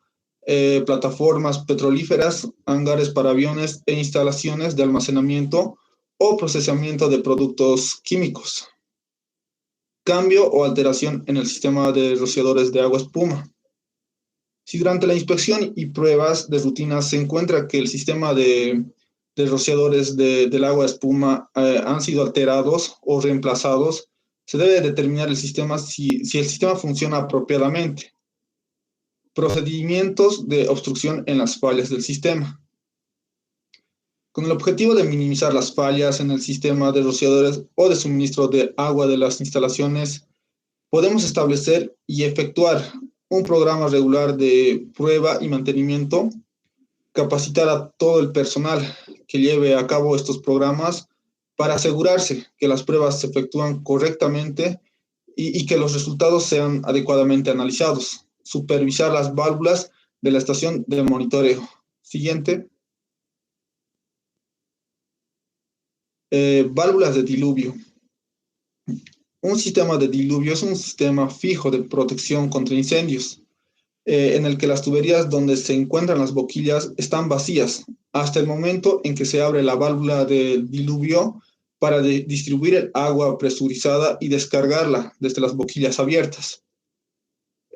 F: plataformas petrolíferas, hangares para aviones e instalaciones de almacenamiento o procesamiento de productos químicos. Cambio o alteración en el sistema de rociadores de agua espuma. Si durante la inspección y pruebas de rutina se encuentra que el sistema de rociadores del agua espuma han sido alterados o reemplazados, se debe determinar el sistema si el sistema funciona apropiadamente. Procedimientos de obstrucción en las fallas del sistema. Con el objetivo de minimizar las fallas en el sistema de rociadores o de suministro de agua de las instalaciones, podemos establecer y efectuar un programa regular de prueba y mantenimiento, capacitar a todo el personal que lleve a cabo estos programas para asegurarse que las pruebas se efectúan correctamente y que los resultados sean adecuadamente analizados. Supervisar las válvulas de la estación de monitoreo. Siguiente. Válvulas de diluvio. Un sistema de diluvio es un sistema fijo de protección contra incendios, en el que las tuberías donde se encuentran las boquillas están vacías hasta el momento en que se abre la válvula de diluvio para distribuir el agua presurizada y descargarla desde las boquillas abiertas.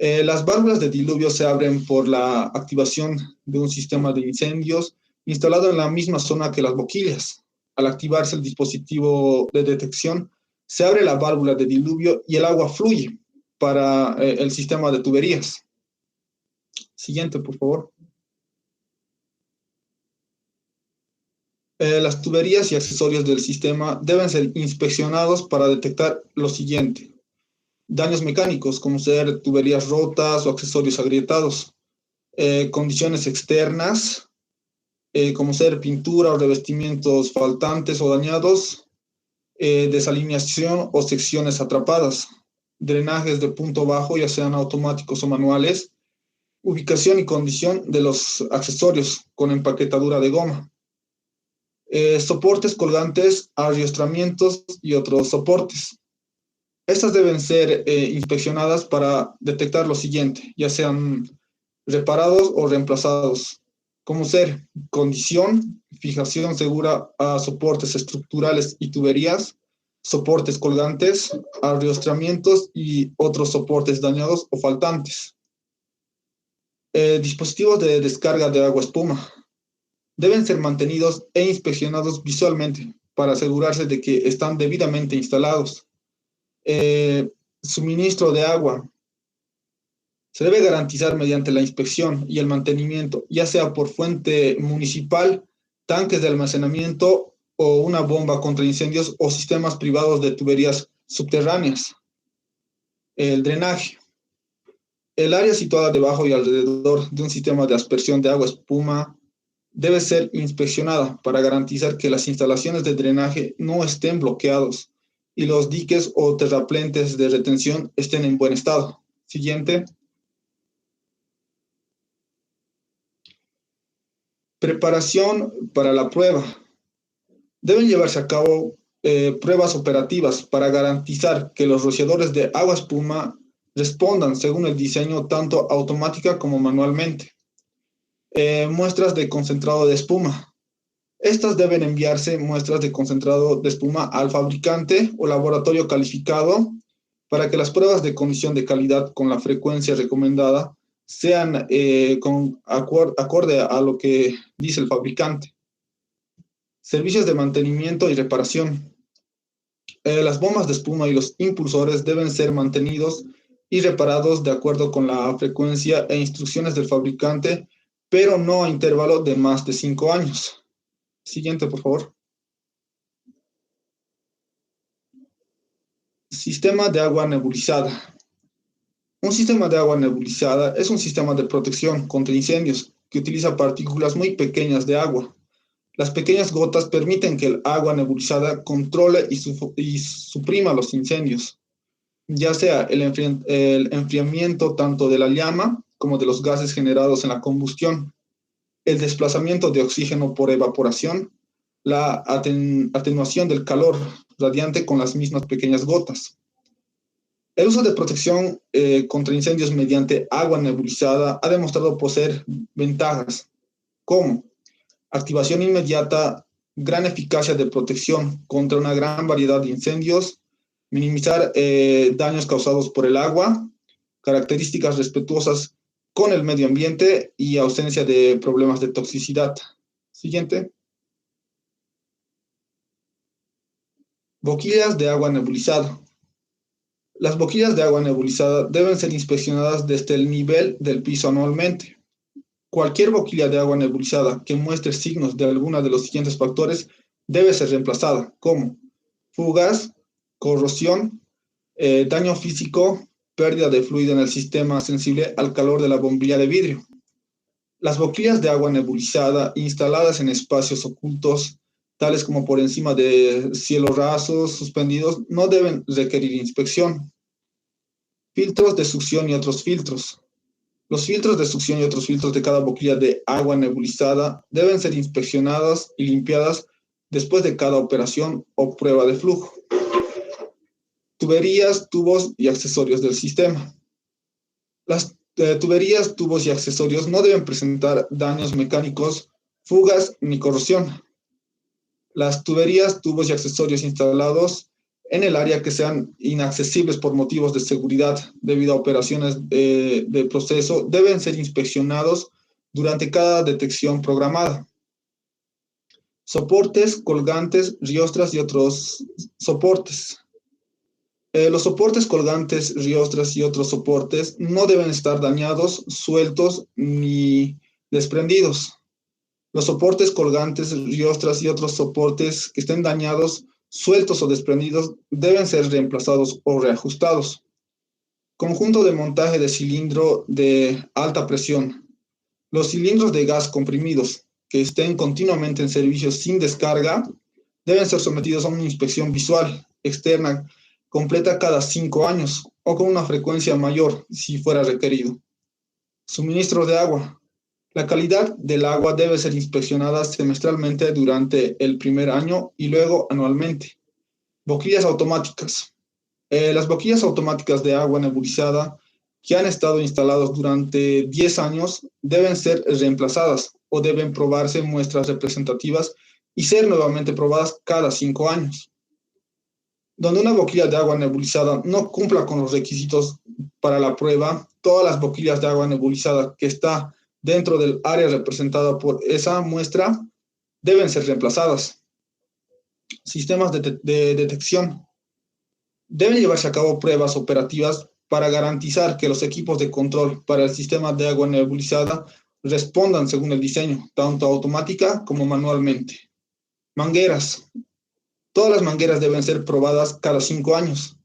F: Las válvulas de diluvio se abren por la activación de un sistema de incendios instalado en la misma zona que las boquillas. Al activarse el dispositivo de detección, se abre la válvula de diluvio y el agua fluye para el sistema de tuberías. Siguiente, por favor. Las tuberías y accesorios del sistema deben ser inspeccionados para detectar lo siguiente: daños mecánicos, como ser tuberías rotas o accesorios agrietados, condiciones externas, como ser pintura o revestimientos faltantes o dañados, desalineación o secciones atrapadas, drenajes de punto bajo, ya sean automáticos o manuales, ubicación y condición de los accesorios con empaquetadura de goma, soportes colgantes, arrastramientos y otros soportes. Estas deben ser inspeccionadas para detectar lo siguiente, ya sean reparados o reemplazados, como ser condición, fijación segura a soportes estructurales y tuberías, soportes colgantes, arrastramientos y otros soportes dañados o faltantes. Dispositivos de descarga de agua espuma deben ser mantenidos e inspeccionados visualmente para asegurarse de que están debidamente instalados. Suministro de agua se debe garantizar mediante la inspección y el mantenimiento, ya sea por fuente municipal, tanques de almacenamiento o una bomba contra incendios o sistemas privados de tuberías subterráneas. El drenaje. El área situada debajo y alrededor de un sistema de aspersión de agua espuma debe ser inspeccionada para garantizar que las instalaciones de drenaje no estén bloqueados y los diques o terraplentes de retención estén en buen estado. Siguiente. Preparación para la prueba. Deben llevarse a cabo pruebas operativas para garantizar que los rociadores de agua espuma respondan según el diseño tanto automática como manualmente. Muestras de concentrado de espuma. Estas deben enviarse muestras de concentrado de espuma al fabricante o laboratorio calificado para que las pruebas de condición de calidad con la frecuencia recomendada sean acorde a lo que dice el fabricante. Servicios de mantenimiento y reparación. Las bombas de espuma y los impulsores deben ser mantenidos y reparados de acuerdo con la frecuencia e instrucciones del fabricante, pero no a intervalo de más de 5 años. Siguiente, por favor. Sistema de agua nebulizada. Un sistema de agua nebulizada es un sistema de protección contra incendios que utiliza partículas muy pequeñas de agua. Las pequeñas gotas permiten que el agua nebulizada controle y suprima los incendios, ya sea el enfriamiento tanto de la llama como de los gases generados en la combustión, el desplazamiento de oxígeno por evaporación, la atenuación del calor radiante con las mismas pequeñas gotas. El uso de protección contra incendios mediante agua nebulizada ha demostrado poseer ventajas, como activación inmediata, gran eficacia de protección contra una gran variedad de incendios, minimizar daños causados por el agua, características respetuosas con el medio ambiente y ausencia de problemas de toxicidad. Siguiente. Boquillas de agua nebulizada. Las boquillas de agua nebulizada deben ser inspeccionadas desde el nivel del piso anualmente. Cualquier boquilla de agua nebulizada que muestre signos de alguno de los siguientes factores debe ser reemplazada, como fugas, corrosión, daño físico, pérdida de fluido en el sistema sensible al calor de la bombilla de vidrio. Las boquillas de agua nebulizada instaladas en espacios ocultos, tales como por encima de cielos rasos suspendidos, no deben requerir inspección. Filtros de succión y otros filtros. Los filtros de succión y otros filtros de cada boquilla de agua nebulizada deben ser inspeccionadas y limpiadas después de cada operación o prueba de flujo. Tuberías, tubos y accesorios del sistema. Las tuberías, tubos y accesorios no deben presentar daños mecánicos, fugas ni corrosión. Las tuberías, tubos y accesorios instalados en el área que sean inaccesibles por motivos de seguridad debido a operaciones de proceso deben ser inspeccionados durante cada detección programada. Soportes, colgantes, riostras y otros soportes. Los soportes, colgantes, riostras y otros soportes no deben estar dañados, sueltos ni desprendidos. Los soportes, colgantes, riostras y otros soportes que estén dañados, sueltos o desprendidos deben ser reemplazados o reajustados. Conjunto de montaje de cilindro de alta presión. Los cilindros de gas comprimidos que estén continuamente en servicio sin descarga deben ser sometidos a una inspección visual externa completa cada 5 años o con una frecuencia mayor si fuera requerido. Suministro de agua. La calidad del agua debe ser inspeccionada semestralmente durante el primer año y luego anualmente. Boquillas automáticas. Las boquillas automáticas de agua nebulizada que han estado instaladas durante 10 años deben ser reemplazadas o deben probarse muestras representativas y ser nuevamente probadas cada 5 años. Donde una boquilla de agua nebulizada no cumpla con los requisitos para la prueba, todas las boquillas de agua nebulizada que está dentro del área representada por esa muestra deben ser reemplazadas. Sistemas de detección. Deben llevarse a cabo pruebas operativas para garantizar que los equipos de control para el sistema de agua nebulizada respondan según el diseño, tanto automática como manualmente. Mangueras. Todas las mangueras deben ser probadas cada 5 años.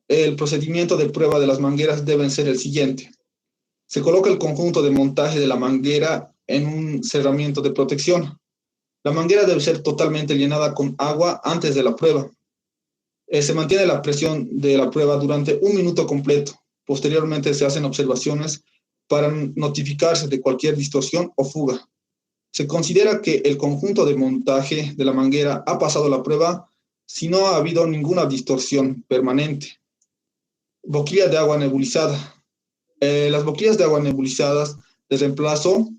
F: El procedimiento de prueba de las mangueras debe ser el siguiente. Se coloca el conjunto de montaje de la manguera en un cerramiento de protección. La manguera debe ser totalmente llenada con agua antes de la prueba. Se mantiene la presión de la prueba durante 1 minuto completo. Posteriormente se hacen observaciones para notificarse de cualquier distorsión o fuga. Se considera que el conjunto de montaje de la manguera ha pasado la prueba si no ha habido ninguna distorsión permanente. Boquilla de agua nebulizada. Las boquillas de agua nebulizadas de reemplazo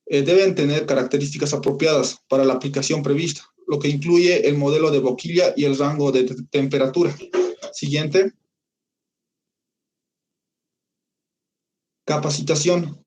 F: deben tener características apropiadas para la aplicación prevista, lo que incluye el modelo de boquilla y el rango de temperatura. Siguiente. Capacitación.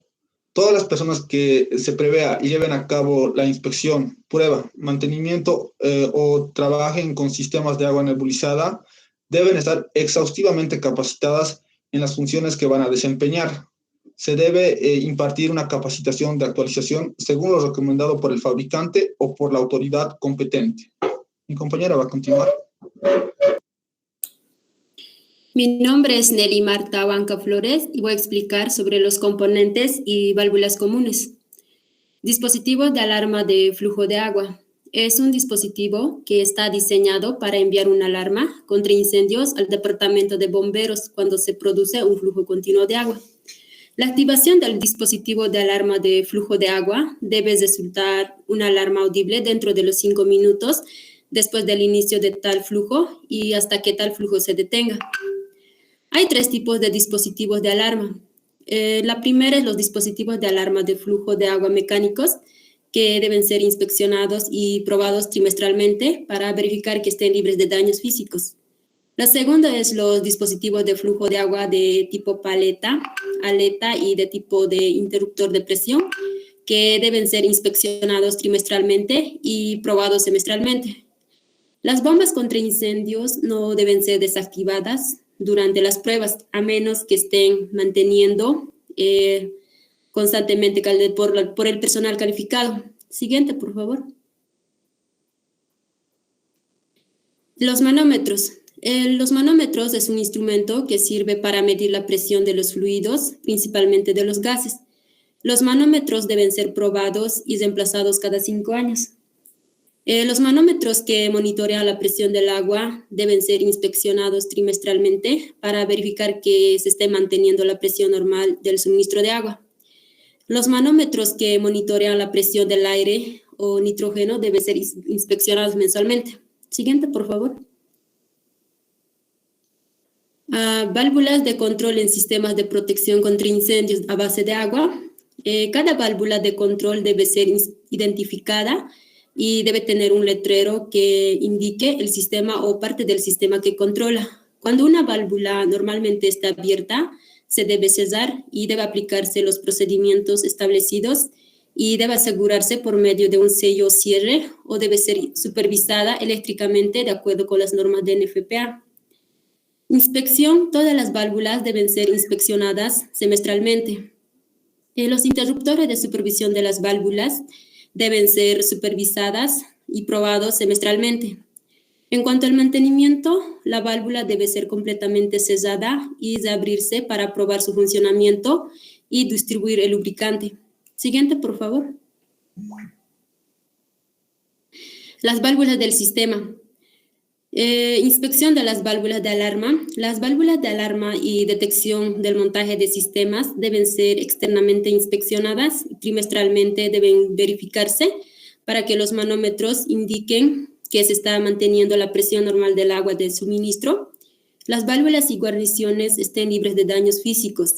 F: Todas las personas que se prevea y lleven a cabo la inspección, prueba, mantenimiento o trabajen con sistemas de agua nebulizada deben estar exhaustivamente capacitadas en las funciones que van a desempeñar. Se debe impartir una capacitación de actualización según lo recomendado por el fabricante o por la autoridad competente. Mi compañera va a continuar.
G: Mi nombre es Nelly Marta Banca Flores y voy a explicar sobre los componentes y válvulas comunes. Dispositivo de alarma de flujo de agua. Es un dispositivo que está diseñado para enviar una alarma contra incendios al departamento de bomberos cuando se produce un flujo continuo de agua. La activación del dispositivo de alarma de flujo de agua debe resultar una alarma audible dentro de los 5 minutos después del inicio de tal flujo y hasta que tal flujo se detenga. Hay 3 tipos de dispositivos de alarma. La primera es los dispositivos de alarma de flujo de agua mecánicos que deben ser inspeccionados y probados trimestralmente para verificar que estén libres de daños físicos. La segunda es los dispositivos de flujo de agua de tipo paleta, aleta y de tipo de interruptor de presión que deben ser inspeccionados trimestralmente y probados semestralmente. Las bombas contra incendios no deben ser desactivadas durante las pruebas, a menos que estén manteniendo constantemente por el personal calificado. Siguiente, por favor. Los manómetros. Los manómetros es un instrumento que sirve para medir la presión de los fluidos, principalmente de los gases. Los manómetros deben ser probados y reemplazados cada 5 años. Los manómetros que monitorean la presión del agua deben ser inspeccionados trimestralmente para verificar que se esté manteniendo la presión normal del suministro de agua. Los manómetros que monitorean la presión del aire o nitrógeno deben ser inspeccionados mensualmente. Siguiente, por favor. Válvulas de control en sistemas de protección contra incendios a base de agua. Cada válvula de control debe ser identificada y debe tener un letrero que indique el sistema o parte del sistema que controla. Cuando una válvula normalmente está abierta, se debe cerrar y debe aplicarse los procedimientos establecidos y debe asegurarse por medio de un sello o cierre o debe ser supervisada eléctricamente de acuerdo con las normas de NFPA. Inspección. Todas las válvulas deben ser inspeccionadas semestralmente. Los interruptores de supervisión de las válvulas deben ser supervisadas y probados semestralmente. En cuanto al mantenimiento, la válvula debe ser completamente cerrada y reabrirse para probar su funcionamiento y distribuir el lubricante. Siguiente, por favor. Las válvulas del sistema. Inspección de las válvulas de alarma. Las válvulas de alarma y detección del montaje de sistemas deben ser externamente inspeccionadas y trimestralmente deben verificarse para que los manómetros indiquen que se está manteniendo la presión normal del agua de suministro. Las válvulas y guarniciones estén libres de daños físicos.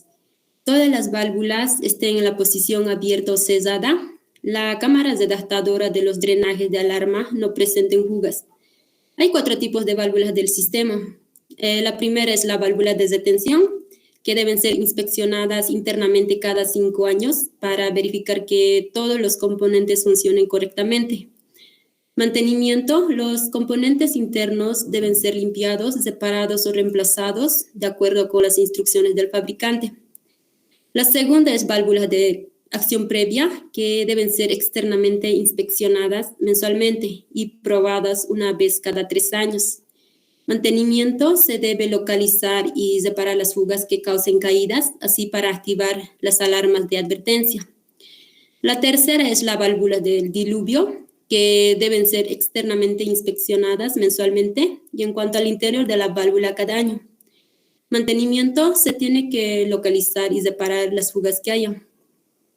G: Todas las válvulas estén en la posición abierta o cerrada. La cámara redactadora de los drenajes de alarma no presenten fugas. Hay 4 tipos de válvulas del sistema. La primera es la válvula de retención, que deben ser inspeccionadas internamente cada 5 años para verificar que todos los componentes funcionen correctamente. Mantenimiento: los componentes internos deben ser limpiados, separados o reemplazados de acuerdo con las instrucciones del fabricante. La segunda es válvulas de acción previa, que deben ser externamente inspeccionadas mensualmente y probadas una vez cada 3 años. Mantenimiento: se debe localizar y separar las fugas que causen caídas, así para activar las alarmas de advertencia. La tercera es la válvula del diluvio, que deben ser externamente inspeccionadas mensualmente y en cuanto al interior de la válvula cada año. Mantenimiento: se tiene que localizar y separar las fugas que haya.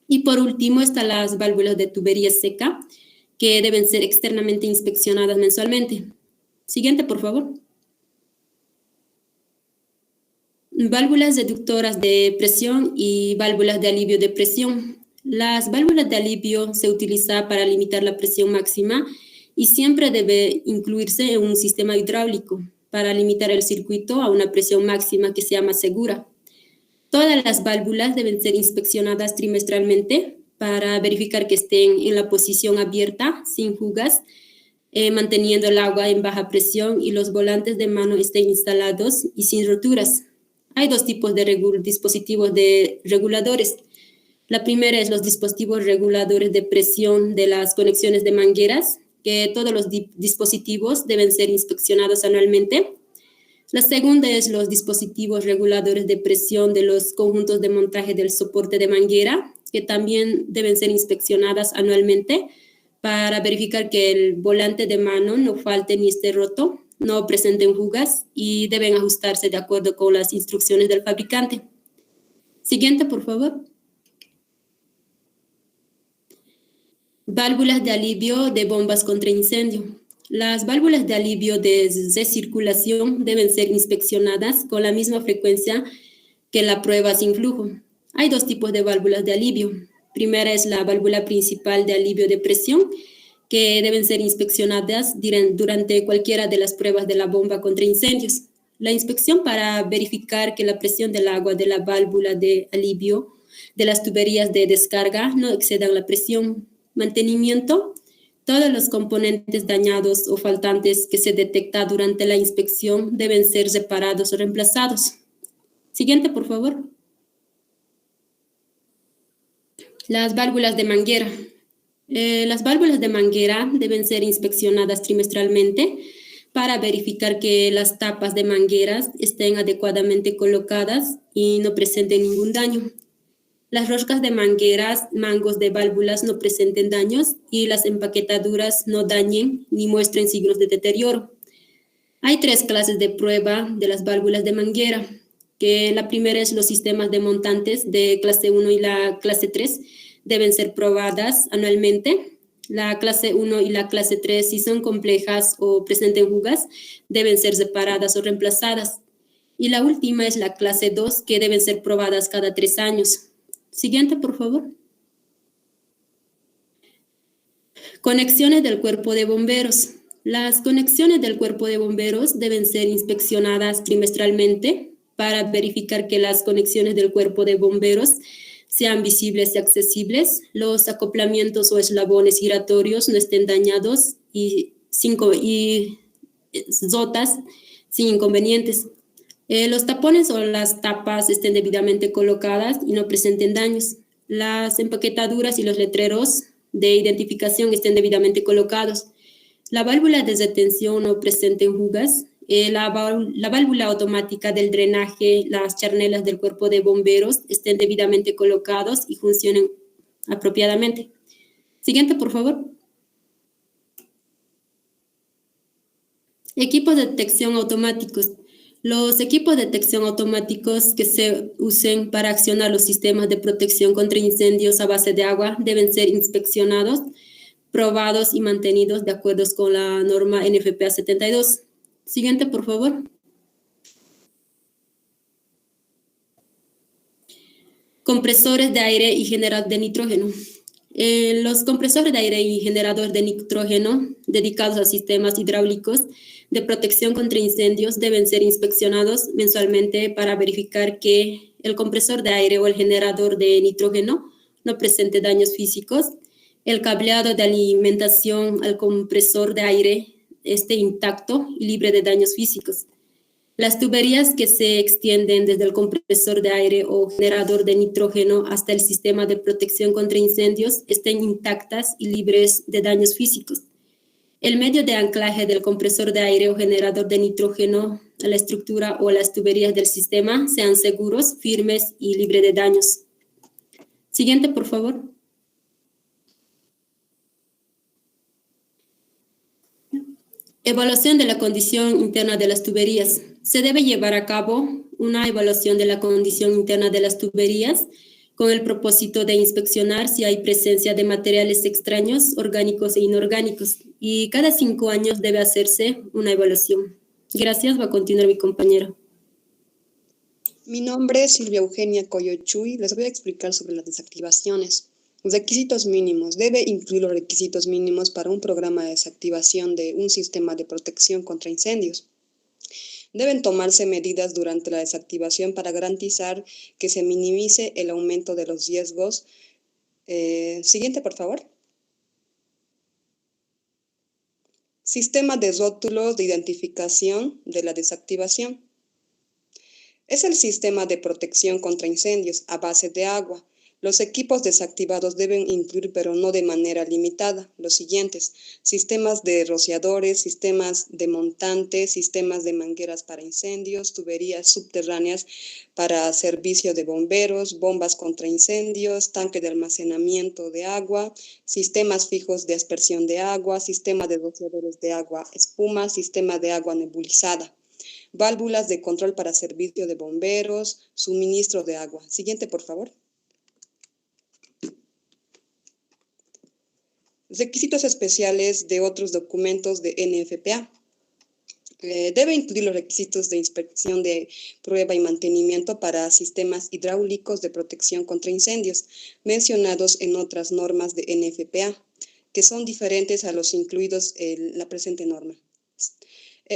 G: Y por último están las válvulas de tubería seca, que deben ser externamente inspeccionadas mensualmente. Siguiente, por favor. Válvulas reductoras de presión y válvulas de alivio de presión. Las válvulas de alivio se utilizan para limitar la presión máxima y siempre debe incluirse en un sistema hidráulico para limitar el circuito a una presión máxima que sea más segura. Todas las válvulas deben ser inspeccionadas trimestralmente para verificar que estén en la posición abierta, sin fugas, manteniendo el agua en baja presión y los volantes de mano estén instalados y sin roturas. Hay 2 tipos de dispositivos de reguladores. La primera es los dispositivos reguladores de presión de las conexiones de mangueras, que todos los dispositivos deben ser inspeccionados anualmente. La segunda es los dispositivos reguladores de presión de los conjuntos de montaje del soporte de manguera, que también deben ser inspeccionadas anualmente para verificar que el volante de mano no falte ni esté roto, no presenten fugas y deben ajustarse de acuerdo con las instrucciones del fabricante. Siguiente, por favor. Válvulas de alivio de bombas contra incendio. Las válvulas de alivio de recirculación deben ser inspeccionadas con la misma frecuencia que la prueba sin flujo. Hay 2 tipos de válvulas de alivio. Primera es la válvula principal de alivio de presión, que deben ser inspeccionadas durante cualquiera de las pruebas de la bomba contra incendios. La inspección para verificar que la presión del agua de la válvula de alivio de las tuberías de descarga no excedan la presión. Mantenimiento: todos los componentes dañados o faltantes que se detectan durante la inspección deben ser reparados o reemplazados. Siguiente, por favor. Las válvulas de manguera. Las válvulas de manguera deben ser inspeccionadas trimestralmente para verificar que las tapas de mangueras estén adecuadamente colocadas y no presenten ningún daño. Las roscas de mangueras, mangos de válvulas no presenten daños y las empaquetaduras no dañen ni muestren signos de deterioro. Hay 3 clases de prueba de las válvulas de manguera, que la primera es los sistemas de montantes de clase 1 y la clase 3 deben ser probadas anualmente. La clase 1 y la clase 3, si son complejas o presenten fugas, deben ser separadas o reemplazadas. Y la última es la clase 2, que deben ser probadas cada 3 años. Siguiente, por favor. Conexiones del cuerpo de bomberos. Las conexiones del cuerpo de bomberos deben ser inspeccionadas trimestralmente para verificar que las conexiones del cuerpo de bomberos sean visibles y accesibles, los acoplamientos o eslabones giratorios no estén dañados y rotas sin inconvenientes. Los tapones o las tapas estén debidamente colocadas y no presenten daños. Las empaquetaduras y los letreros de identificación estén debidamente colocados. La válvula de retención no presenten fugas. La válvula automática del drenaje, las charnelas del cuerpo de bomberos estén debidamente colocados y funcionen apropiadamente. Siguiente, por favor. Equipos de detección automáticos. Los equipos de detección automáticos que se usen para accionar los sistemas de protección contra incendios a base de agua deben ser inspeccionados, probados y mantenidos de acuerdo con la norma NFPA 72. Siguiente, por favor. Compresores de aire y generador de nitrógeno. Los compresores de aire y generador de nitrógeno dedicados a sistemas hidráulicos de protección contra incendios deben ser inspeccionados mensualmente para verificar que el compresor de aire o el generador de nitrógeno no presente daños físicos, el cableado de alimentación al compresor de aire esté intacto y libre de daños físicos. Las tuberías que se extienden desde el compresor de aire o generador de nitrógeno hasta el sistema de protección contra incendios estén intactas y libres de daños físicos. El medio de anclaje del compresor de aire o generador de nitrógeno a la estructura o las tuberías del sistema sean seguros, firmes y libres de daños. Siguiente, por favor. Evaluación de la condición interna de las tuberías. Se debe llevar a cabo una evaluación de la condición interna de las tuberías con el propósito de inspeccionar si hay presencia de materiales extraños, orgánicos e inorgánicos. Y cada 5 años debe hacerse una evaluación. Gracias, va a continuar mi compañera.
H: Mi nombre es Silvia Eugenia Coyochuy. Les voy a explicar sobre las desactivaciones. Los requisitos mínimos. Debe incluir los requisitos mínimos para un programa de desactivación de un sistema de protección contra incendios. Deben tomarse medidas durante la desactivación para garantizar que se minimice el aumento de los riesgos. Siguiente, por favor. Sistema de rótulos de identificación de la desactivación. Es el sistema de protección contra incendios a base de agua. Los equipos desactivados deben incluir, pero no de manera limitada, los siguientes: sistemas de rociadores, sistemas de montantes, sistemas de mangueras para incendios, tuberías subterráneas para servicio de bomberos, bombas contra incendios, tanque de almacenamiento de agua, sistemas fijos de aspersión de agua, sistema de rociadores de agua espuma, sistema de agua nebulizada, válvulas de control para servicio de bomberos, suministro de agua. Siguiente, por favor. Requisitos especiales de otros documentos de NFPA. Debe incluir los requisitos de inspección de prueba y mantenimiento para sistemas hidráulicos de protección contra incendios, mencionados en otras normas de NFPA, que son diferentes a los incluidos en la presente norma.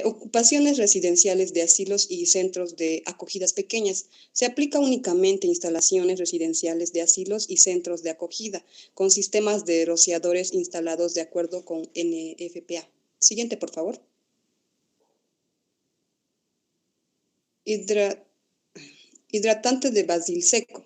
H: Ocupaciones residenciales de asilos y centros de acogidas pequeñas. Se aplica únicamente a instalaciones residenciales de asilos y centros de acogida, con sistemas de rociadores instalados de acuerdo con NFPA. Siguiente, por favor. Hidratante de basil seco.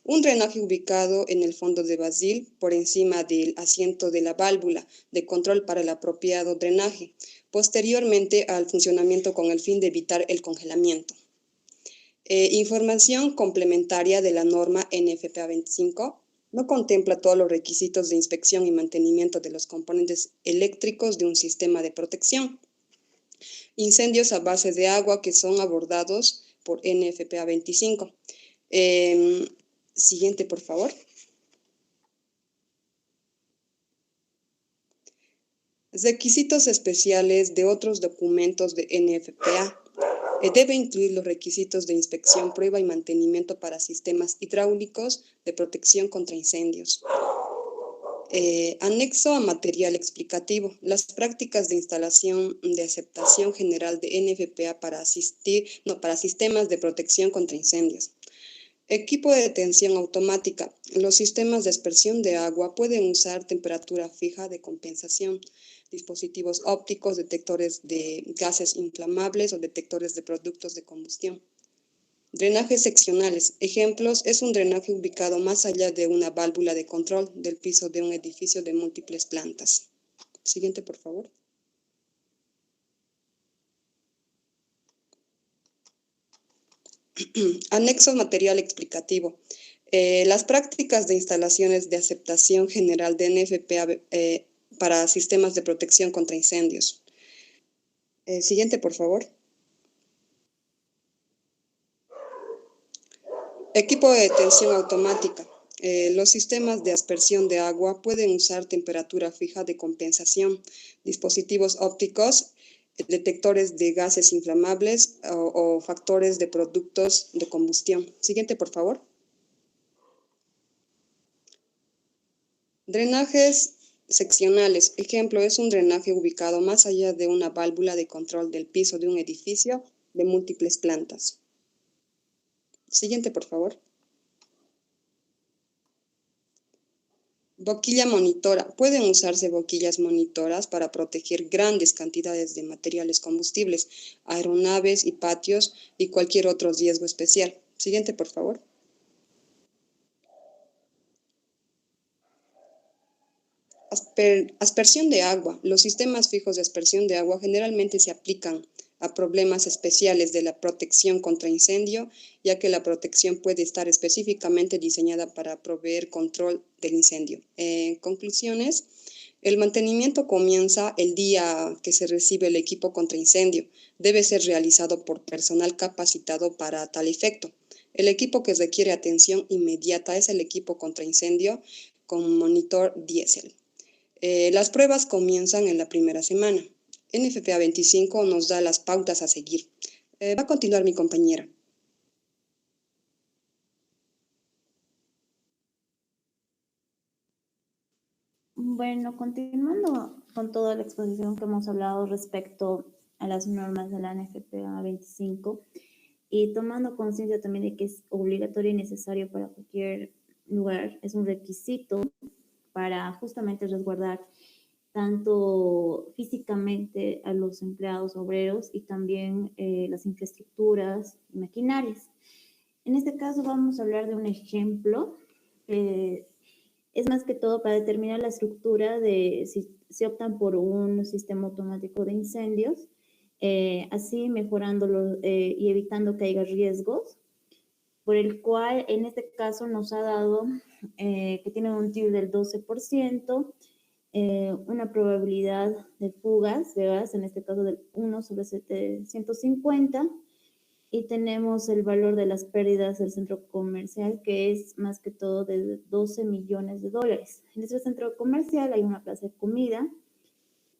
H: Un drenaje ubicado en el fondo de basil, por encima del asiento de la válvula de control para el apropiado drenaje, posteriormente al funcionamiento con el fin de evitar el congelamiento. Información complementaria de la norma NFPA 25 no contempla todos los requisitos de inspección y mantenimiento de los componentes eléctricos de un sistema de protección. Incendios a base de agua que son abordados por NFPA 25. Siguiente, por favor. Requisitos especiales de otros documentos de NFPA. Debe incluir los requisitos de inspección, prueba y mantenimiento para sistemas hidráulicos de protección contra incendios. Anexo a material explicativo. Las prácticas de instalación de aceptación general de NFPA para sistemas de protección contra incendios. Equipo de detención automática. Los sistemas de aspersión de agua pueden usar temperatura fija de compensación, dispositivos ópticos, detectores de gases inflamables o detectores de productos de combustión. Drenajes seccionales. Ejemplos: es un drenaje ubicado más allá de una válvula de control del piso de un edificio de múltiples plantas. Siguiente, por favor. Anexo material explicativo. Las prácticas de instalaciones de aceptación general de NFPA para sistemas de protección contra incendios. Siguiente, por favor. Equipo de detención automática. Los sistemas de aspersión de agua pueden usar temperatura fija de compensación, dispositivos ópticos, detectores de gases inflamables o factores de productos de combustión. Siguiente, por favor. Drenajes seccionales. Ejemplo, es un drenaje ubicado más allá de una válvula de control del piso de un edificio de múltiples plantas. Siguiente, por favor. Boquilla monitora. Pueden usarse boquillas monitoras para proteger grandes cantidades de materiales combustibles, aeronaves y patios y cualquier otro riesgo especial. Siguiente, por favor. Aspersión de agua. Los sistemas fijos de aspersión de agua generalmente se aplican a problemas especiales de la protección contra incendio, ya que la protección puede estar específicamente diseñada para proveer control del incendio. En conclusiones, el mantenimiento comienza el día que se recibe el equipo contra incendio. Debe ser realizado por personal capacitado para tal efecto. El equipo que requiere atención inmediata es el equipo contra incendio con monitor diésel. Las pruebas comienzan en la primera semana. NFPA 25 nos da las pautas a seguir. Va a continuar mi compañera.
A: Bueno, continuando con toda la exposición que hemos hablado respecto a las normas de la NFPA 25 y tomando conciencia también de que es obligatorio y necesario para cualquier lugar, es un requisito para justamente resguardar tanto físicamente a los empleados obreros y también las infraestructuras y maquinarias. En este caso vamos a hablar de un ejemplo. Es más que todo para determinar la estructura de si se optan por un sistema automático de incendios, así mejorándolo y evitando que haya riesgos, por el cual en este caso nos ha dado que tiene un TIR del 12%, una probabilidad de fugas de gas, en este caso del 1/750, y tenemos el valor de las pérdidas del centro comercial, que es más que todo de 12 millones de dólares. En este centro comercial hay una plaza de comida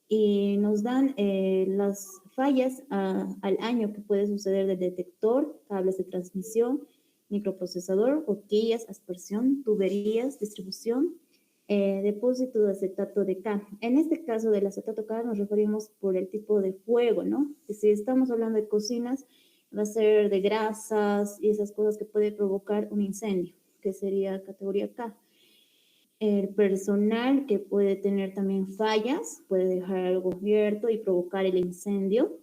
A: y nos dan las fallas al año que puede suceder del detector, cables de transmisión, microprocesador, boquillas, aspersión, tuberías, distribución, depósito de acetato de K. En este caso del acetato K nos referimos por el tipo de fuego, ¿no? Que si estamos hablando de cocinas, va a ser de grasas y esas cosas que puede provocar un incendio, que sería categoría K. El personal que puede tener también fallas, puede dejar algo abierto y provocar el incendio.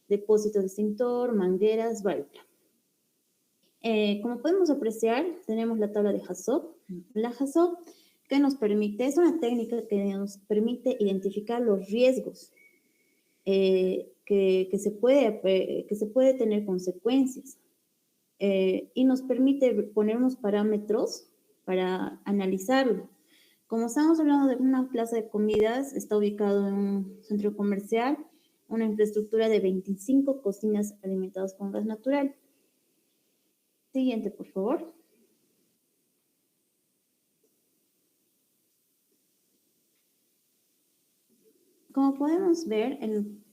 A: Depósito de extintor, mangueras, válvula. Como podemos apreciar, tenemos la tabla de HAZOP. La HAZOP que nos permite, es una técnica que nos permite identificar los riesgos que se puede tener consecuencias y nos permite poner unos parámetros para analizarlo. Como estamos hablando de una plaza de comidas, está ubicado en un centro comercial, una infraestructura de 25 cocinas alimentadas con gas natural. Siguiente, por favor. Como podemos ver,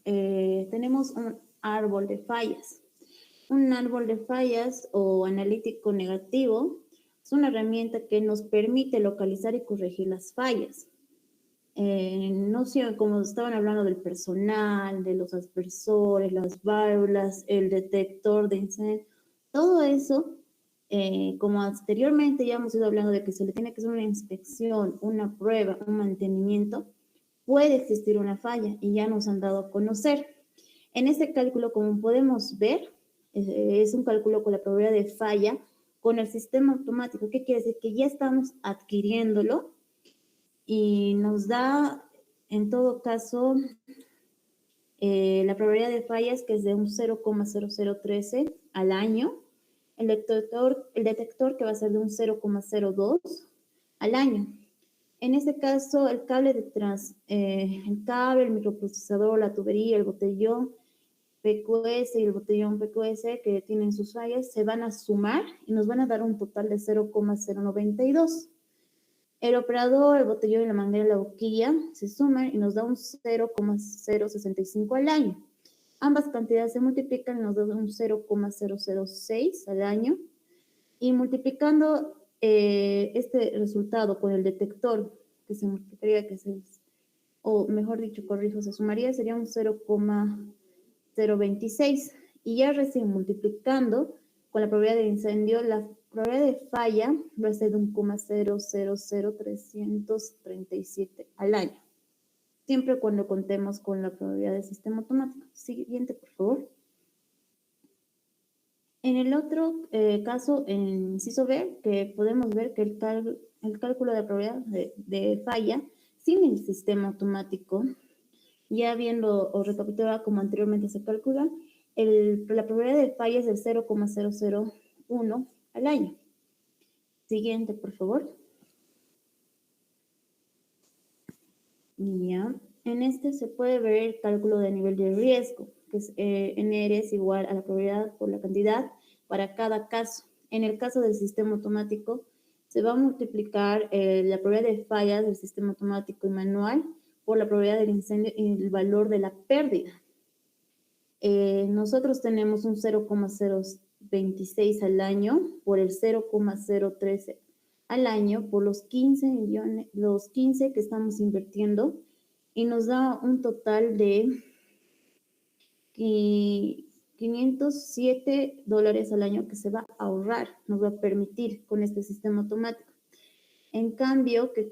A: tenemos un árbol de fallas. Un árbol de fallas o analítico negativo es una herramienta que nos permite localizar y corregir las fallas. No sé, como estaban hablando del personal, de los aspersores, las válvulas, el detector de incendio, todo eso, como anteriormente ya hemos ido hablando de que se le tiene que hacer una inspección, una prueba, un mantenimiento, puede existir una falla y ya nos han dado a conocer. En este cálculo, como podemos ver, es un cálculo con la probabilidad de falla con el sistema automático. ¿Qué quiere decir? Que ya estamos adquiriéndolo y nos da, en todo caso, la probabilidad de fallas que es de un 0,0013 al año. El detector que va a ser de un 0,02 al año. En este caso, el cable el cable, el microprocesador, la tubería, el botellón PQS y el botellón PQS que tienen sus fallas se van a sumar y nos van a dar un total de 0,092. El operador, el botellón y la manguera de la boquilla se suman y nos da un 0,065 al año. Ambas cantidades se multiplican y nos dan un 0,006 al año. Y multiplicando este resultado con el detector que se multiplicaría, o mejor dicho, corrijo, se sumaría, sería un 0,026. Y ya recién multiplicando con la probabilidad de incendio, la probabilidad de falla va a ser de 1,000337 al año, siempre cuando contemos con la probabilidad del sistema automático. Siguiente, por favor. En el otro caso, en el inciso B, que podemos ver que el cálculo de la probabilidad de falla sin el sistema automático, ya viendo o recapitulado como anteriormente se calcula, la probabilidad de falla es del 0,001 al año. Siguiente, por favor. Ya, en este se puede ver el cálculo de nivel de riesgo, que es NR es igual a la probabilidad por la cantidad para cada caso. En el caso del sistema automático, se va a multiplicar la probabilidad de fallas del sistema automático y manual por la probabilidad del incendio y el valor de la pérdida. Nosotros tenemos un 0,026 al año por el 0,013 al año por los 15 que estamos invirtiendo, y nos da un total de $507 al año que se va a ahorrar, nos va a permitir con este sistema automático. En cambio, que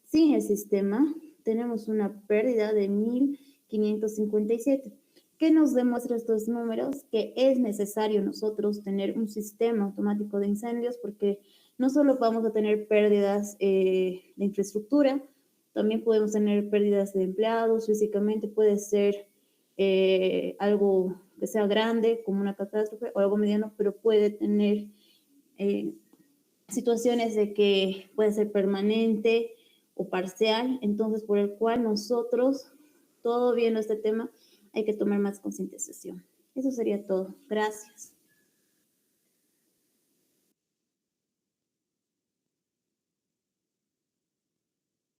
A: sin el sistema tenemos una pérdida de 1.557. ¿Qué nos demuestra estos números? Que es necesario nosotros tener un sistema automático de incendios, porque no solo vamos a tener pérdidas de infraestructura, también podemos tener pérdidas de empleados físicamente, puede ser algo que sea grande, como una catástrofe, o algo mediano, pero puede tener situaciones de que puede ser permanente o parcial, entonces por el cual nosotros, todo viendo este tema, hay que tomar más concientización. Eso sería todo. Gracias.